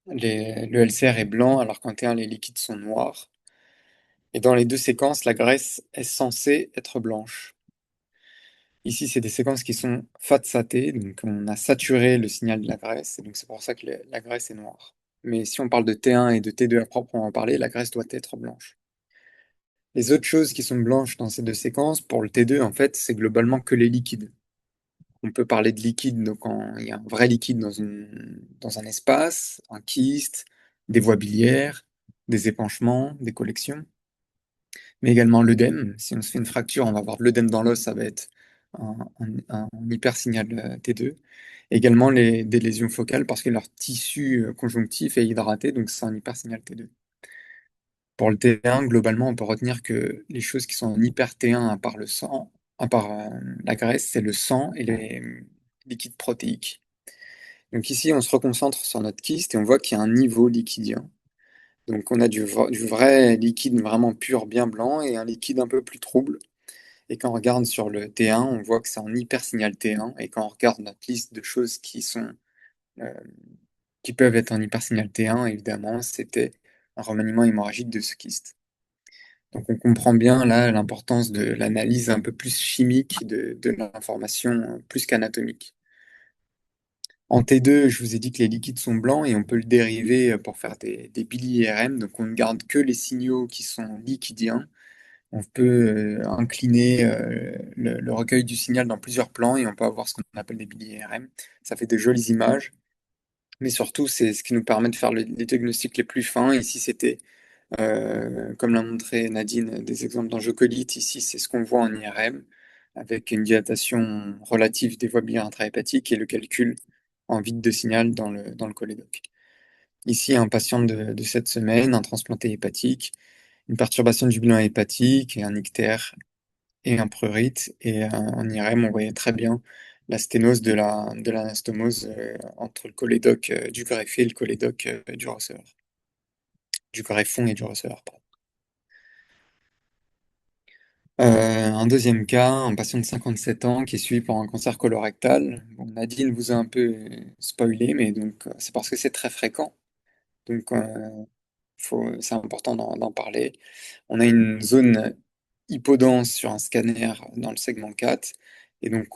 le LCR est blanc alors qu'en T1 les liquides sont noirs. Et dans les deux séquences, la graisse est censée être blanche. Ici, c'est des séquences qui sont fat-satées, donc on a saturé le signal de la graisse, et donc c'est pour ça que la graisse est noire. Mais si on parle de T1 et de T2 à proprement parler, la graisse doit être blanche. Les autres choses qui sont blanches dans ces deux séquences, pour le T2, en fait, c'est globalement que les liquides. On peut parler de liquide, donc quand il y a un vrai liquide dans un espace, un kyste, des voies biliaires, des épanchements, des collections, mais également l'œdème. Si on se fait une fracture, on va avoir de l'œdème dans l'os, ça va être un hypersignal T2. Également des lésions focales parce que leur tissu conjonctif est hydraté, donc c'est un hypersignal T2. Pour le T1, globalement, on peut retenir que les choses qui sont en hyper T1 à part le sang, à part la graisse, c'est le sang et les liquides protéiques. Donc ici, on se reconcentre sur notre kyste et on voit qu'il y a un niveau liquidien. Donc on a du vrai liquide vraiment pur, bien blanc, et un liquide un peu plus trouble. Et quand on regarde sur le T1, on voit que c'est en hypersignal T1. Et quand on regarde notre liste de choses euh, qui peuvent être en hypersignal T1, évidemment, c'était un remaniement hémorragique de ce kyste. Donc on comprend bien là l'importance de l'analyse un peu plus chimique de l'information, plus qu'anatomique. En T2, je vous ai dit que les liquides sont blancs et on peut le dériver pour faire des bili-IRM. Donc on ne garde que les signaux qui sont liquidiens. On peut incliner le recueil du signal dans plusieurs plans et on peut avoir ce qu'on appelle des bili-IRM. Ça fait de jolies images. mais surtout, c'est ce qui nous permet de faire les diagnostics les plus fins. Ici, c'était, comme l'a montré Nadine, des exemples d'angiocolite. Ici, c'est ce qu'on voit en IRM, avec une dilatation relative des voies biliaires intrahépatiques et le calcul en vide de signal dans le cholédoque. Ici, un patient de 7 semaines, un transplanté hépatique, une perturbation du bilan hépatique et un ictère et un prurite. Et en IRM, on voyait très bien la sténose de l'anastomose entre le cholédoque du greffé et le cholédoque du receveur. Du greffon et du receveur, pardon. Un deuxième cas, un patient de 57 ans qui est suivi pour un cancer colorectal. Bon, Nadine vous a un peu spoilé, mais donc c'est parce que c'est très fréquent. Donc c'est important d'en parler. On a une zone hypodense sur un scanner dans le segment 4. Et donc,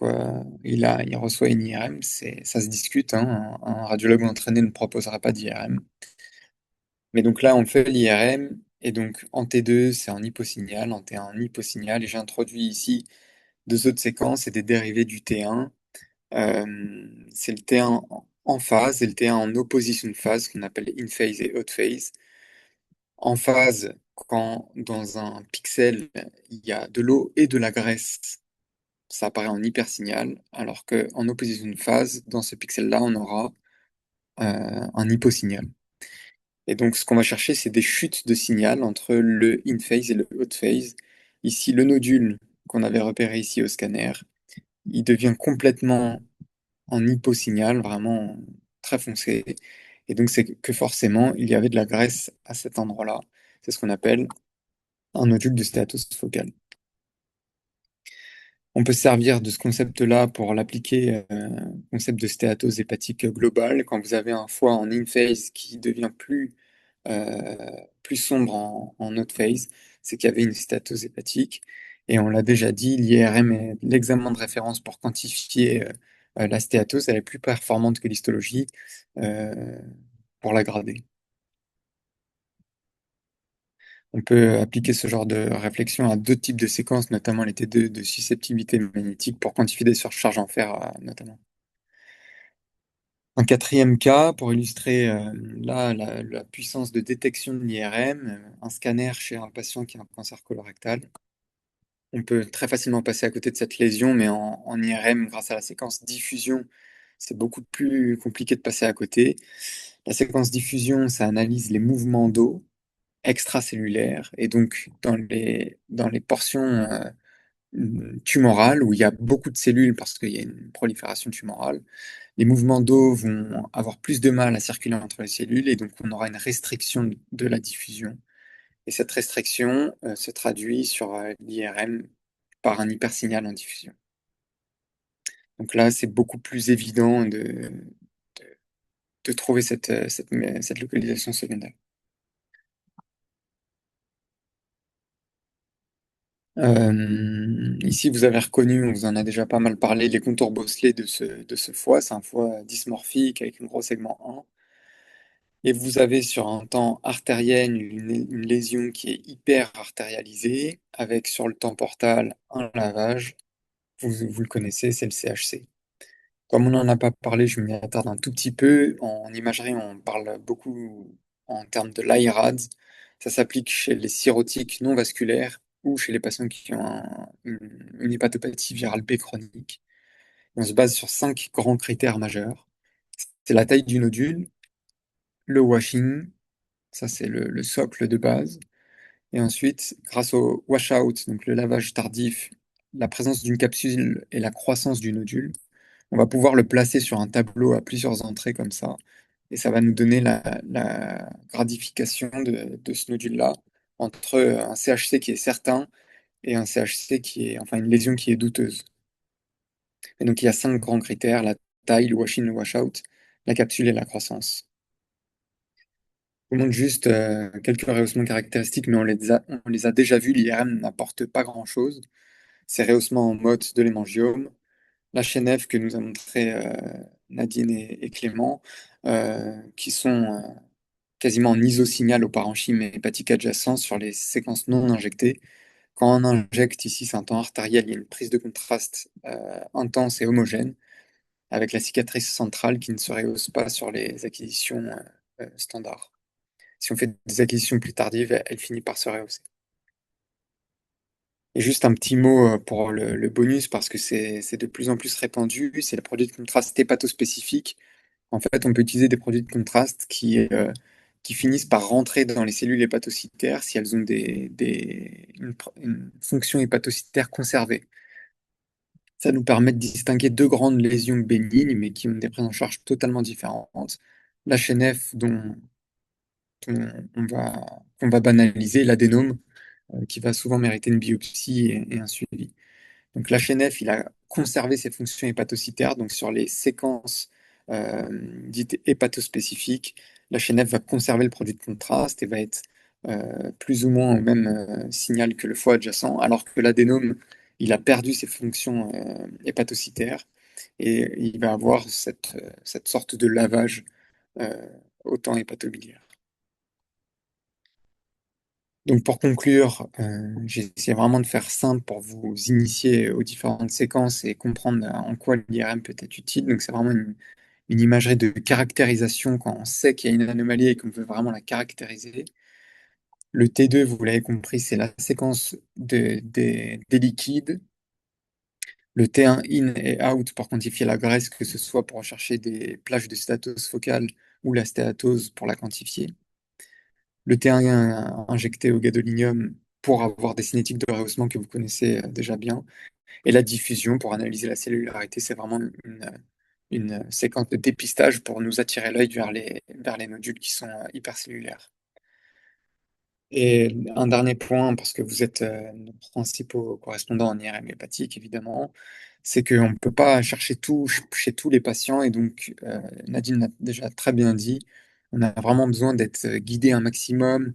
il reçoit une IRM. Ça se discute, hein. Un radiologue entraîné ne proposera pas d'IRM. Mais donc là, on fait l'IRM. Et donc, en T2, c'est en hyposignal. En T1, en hyposignal. Et j'ai introduit ici deux autres séquences et des dérivés du T1. C'est le T1 en phase et le T1 en opposition de phase, qu'on appelle in phase et out phase. En phase, quand dans un pixel, il y a de l'eau et de la graisse, ça apparaît en hypersignal, alors qu'en opposition de phase, dans ce pixel-là, on aura un hyposignal. Et donc, ce qu'on va chercher, c'est des chutes de signal entre le in phase et le out phase. Ici, le nodule qu'on avait repéré ici au scanner, il devient complètement en hyposignal, vraiment très foncé. Et donc, c'est que forcément, il y avait de la graisse à cet endroit-là. C'est ce qu'on appelle un nodule de stéatose focale. On peut se servir de ce concept-là pour l'appliquer au concept de stéatose hépatique globale. Quand vous avez un foie en in-phase qui devient euh, plus sombre en out-phase, c'est qu'il y avait une stéatose hépatique. Et on l'a déjà dit, l'IRM est l'examen de référence pour quantifier la stéatose. Elle est plus performante que l'histologie euh, pour la grader. On peut appliquer ce genre de réflexion à d'autres types de séquences, notamment les T2 de susceptibilité magnétique, pour quantifier des surcharges en fer, notamment. Un quatrième cas, pour illustrer là la puissance de détection de l'IRM, un scanner chez un patient qui a un cancer colorectal. On peut très facilement passer à côté de cette lésion, mais en IRM, grâce à la séquence diffusion, c'est beaucoup plus compliqué de passer à côté. La séquence diffusion, ça analyse les mouvements d'eau extracellulaires, et donc dans les portions tumorales, où il y a beaucoup de cellules parce qu'il y a une prolifération tumorale, les mouvements d'eau vont avoir plus de mal à circuler entre les cellules et donc on aura une restriction de la diffusion. Et cette restriction se traduit sur l'IRM par un hypersignal en diffusion. Donc là, c'est beaucoup plus évident de trouver cette localisation secondaire. Ici, vous avez reconnu, on vous en a déjà pas mal parlé, les contours bosselés de ce foie. C'est un foie dysmorphique avec un gros segment 1. Et vous avez sur un temps artériel une lésion qui est hyper artérialisée, avec sur le temps portal un lavage. Vous le connaissez, c'est le CHC. Comme on n'en a pas parlé, je m'y attarde un tout petit peu. En imagerie, on parle beaucoup en termes de l'IRADS. Ça s'applique chez les cirrhotiques non vasculaires ou chez les patients qui ont une hépatopathie virale B chronique. On se base sur 5 grands critères majeurs. C'est la taille du nodule, le washing, ça c'est le socle de base. Et ensuite, grâce au washout, donc le lavage tardif, la présence d'une capsule et la croissance du nodule, on va pouvoir le placer sur un tableau à plusieurs entrées comme ça. Et ça va nous donner la gradification de ce nodule-là entre un CHC qui est certain et un CHC qui est, enfin, une lésion qui est douteuse. Et donc, il y a 5 grands critères: la taille, le wash-in, le wash-out, la capsule et la croissance. Je vous montre juste quelques rehaussements caractéristiques, mais on les a déjà vus. L'IRM n'apporte pas grand-chose. Ces rehaussements en mode de l'hémangiome, la chaîne F que nous a montré Nadine et Clément, qui sont quasiment en isosignal au parenchyme hépatique adjacent sur les séquences non injectées. Quand on injecte ici, c'est un temps artériel, il y a une prise de contraste intense et homogène. avec la cicatrice centrale qui ne se rehausse pas sur les acquisitions standards. Si on fait des acquisitions plus tardives, elle finit par se rehausser. Et juste un petit mot pour le bonus, parce que c'est de plus en plus répandu, c'est le produit de contraste hépatospécifique. En fait, on peut utiliser des produits de contraste qui finissent par rentrer dans les cellules hépatocytaires si elles ont une fonction hépatocytaire conservée. Ça nous permet de distinguer deux grandes lésions bénignes, mais qui ont des prises en charge totalement différentes. La HNF, dont qu'on va banaliser, l'adénome, qui va souvent mériter une biopsie et un suivi. Donc l'HNF, il a conservé ses fonctions hépatocytaires, donc sur les séquences dites hépatospécifiques, l'HNF va conserver le produit de contraste et va être plus ou moins au même signal que le foie adjacent, alors que l'adénome, il a perdu ses fonctions hépatocytaires et il va avoir cette sorte de lavage au temps hépatobiliaire. Donc pour conclure, j'ai essayé vraiment de faire simple pour vous initier aux différentes séquences et comprendre en quoi l'IRM peut être utile. Donc c'est vraiment une imagerie de caractérisation quand on sait qu'il y a une anomalie et qu'on veut vraiment la caractériser. Le T2, vous l'avez compris, c'est la séquence des liquides. Le T1 in et out pour quantifier la graisse, que ce soit pour rechercher des plages de stéatose focale ou la stéatose pour la quantifier. Le T1 injecté au gadolinium pour avoir des cinétiques de rehaussement que vous connaissez déjà bien. Et la diffusion pour analyser la cellularité, c'est vraiment une séquence de dépistage pour nous attirer l'œil vers les nodules qui sont hypercellulaires. Et un dernier point, parce que vous êtes nos principaux correspondants en IRM hépatique, évidemment, c'est qu'on ne peut pas chercher tout chez tous les patients. Et donc, Nadine l'a déjà très bien dit, on a vraiment besoin d'être guidé un maximum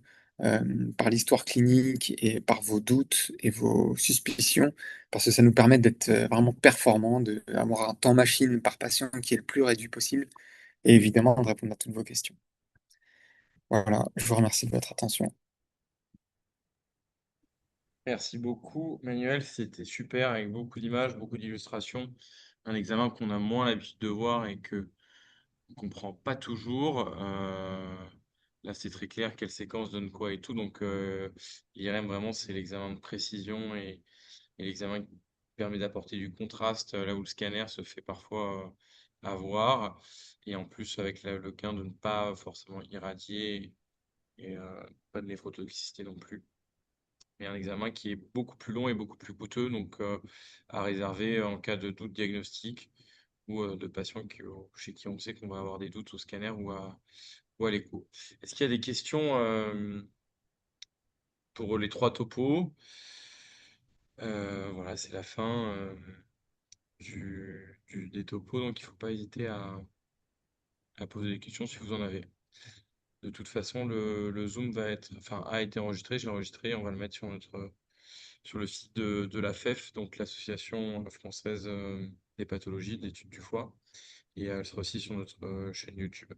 par l'histoire clinique et par vos doutes et vos suspicions, parce que ça nous permet d'être vraiment performants, d'avoir un temps machine par patient qui est le plus réduit possible, et évidemment de répondre à toutes vos questions. Voilà, je vous remercie de votre attention. Merci beaucoup, Manuel. C'était super avec beaucoup d'images, beaucoup d'illustrations. Un examen qu'on a moins l'habitude de voir et que on comprend pas toujours. Là, c'est très clair quelle séquence donne quoi et tout. Donc, l'IRM, vraiment, c'est l'examen de précision et l'examen qui permet d'apporter du contraste là où le scanner se fait parfois avoir. Et en plus, avec le gain de ne pas forcément irradier et pas de néphrotoxicité non plus. Mais un examen qui est beaucoup plus long et beaucoup plus coûteux, donc à réserver en cas de doute diagnostique ou de patients chez qui on sait qu'on va avoir des doutes au scanner ou à l'écho. Est-ce qu'il y a des questions pour les trois topos? Voilà, c'est la fin des topos, donc il ne faut pas hésiter à poser des questions si vous en avez. De toute façon, le Zoom a été enregistré, j'ai enregistré, on va le mettre sur le site de la FEF, donc l'Association française des pathologies, de l'étude du foie, et elle sera aussi sur notre chaîne YouTube,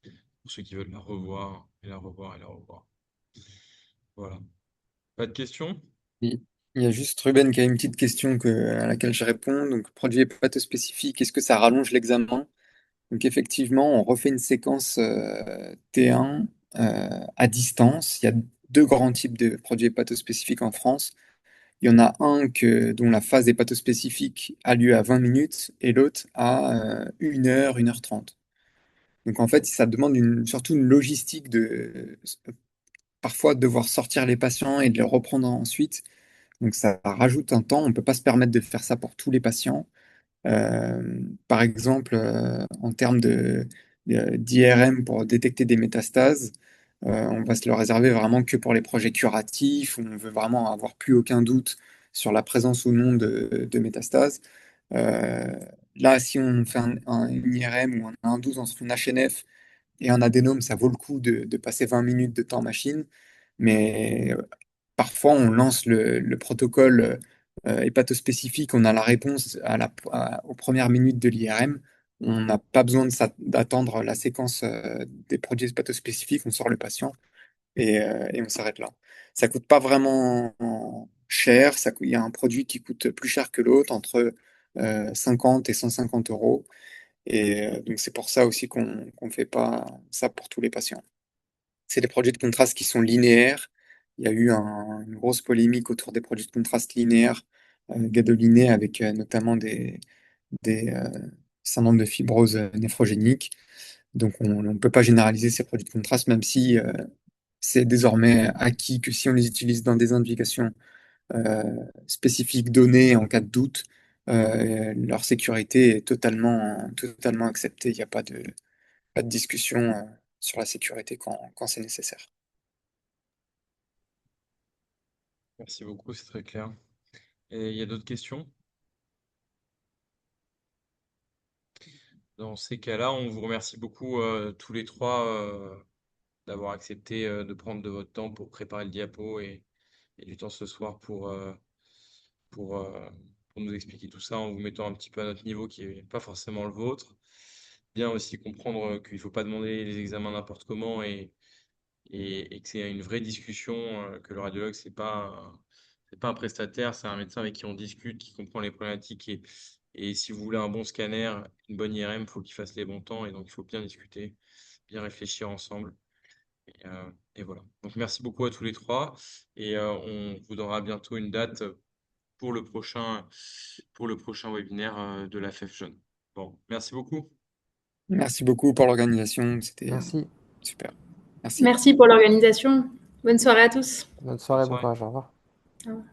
pour ceux qui veulent la revoir, et la revoir, et la revoir. Voilà. Pas de questions? Oui. Il y a juste Ruben qui a une petite question à laquelle je réponds. Donc, produit hépatospécifique, est-ce que ça rallonge l'examen? Donc, effectivement, on refait une séquence T1 à distance. Il y a deux grands types de produits hépatospécifiques en France. Il y en a un dont la phase hépatospécifique a lieu à 20 minutes et l'autre à 1 heure, 1 h 30. Donc, en fait, ça demande surtout une logistique de parfois devoir sortir les patients et de les reprendre ensuite. Donc ça rajoute un temps, on ne peut pas se permettre de faire ça pour tous les patients. Par exemple, en termes d'IRM pour détecter des métastases, on va se le réserver vraiment que pour les projets curatifs, où on veut vraiment avoir plus aucun doute sur la présence ou non de métastases. Euh, Là, si on fait une IRM où on a un doute entre une HNF et un adénome, ça vaut le coup de passer 20 minutes de temps machine. Mais parfois, on lance le protocole hépatospécifique, on a la réponse aux premières minutes de l'IRM. On n'a pas besoin d'attendre la séquence des produits hépatospécifiques, on sort le patient et on s'arrête là. Ça coûte pas vraiment cher, il y a un produit qui coûte plus cher que l'autre, entre 50 et 150 euros. Et donc c'est pour ça aussi qu'on ne fait pas ça pour tous les patients. C'est des produits de contraste qui sont linéaires. Il y a eu une grosse polémique autour des produits de contraste linéaires, gadolinés, avec notamment des syndromes de fibrose néphrogénique. Donc on ne peut pas généraliser ces produits de contraste, même si c'est désormais acquis que si on les utilise dans des indications euh, spécifiques données en cas de doute, leur sécurité est totalement acceptée. Il n'y a pas de discussion sur la sécurité quand c'est nécessaire. Merci beaucoup, c'est très clair. Et il y a d'autres questions? Dans ces cas-là, on vous remercie beaucoup tous les trois d'avoir accepté de prendre de votre temps pour préparer le diapo et du temps ce soir pour, euh, pour nous expliquer tout ça en vous mettant un petit peu à notre niveau qui n'est pas forcément le vôtre. Bien aussi comprendre qu'il ne faut pas demander les examens n'importe comment et que c'est une vraie discussion, que le radiologue, c'est pas un prestataire, c'est un médecin avec qui on discute, qui comprend les problématiques. Et si vous voulez un bon scanner, une bonne IRM, il faut qu'il fasse les bons temps. Et donc, il faut bien discuter, bien réfléchir ensemble. Et voilà. Donc, merci beaucoup à tous les trois. Et on vous donnera bientôt une date pour le prochain webinaire de la FEF Jeune. Bon, merci beaucoup. Merci beaucoup pour l'organisation, c'était Merci. super. Merci. Merci pour l'organisation. Bonne soirée à tous. Bonne Bonne soirée, bon soirée. courage, au revoir. Au revoir.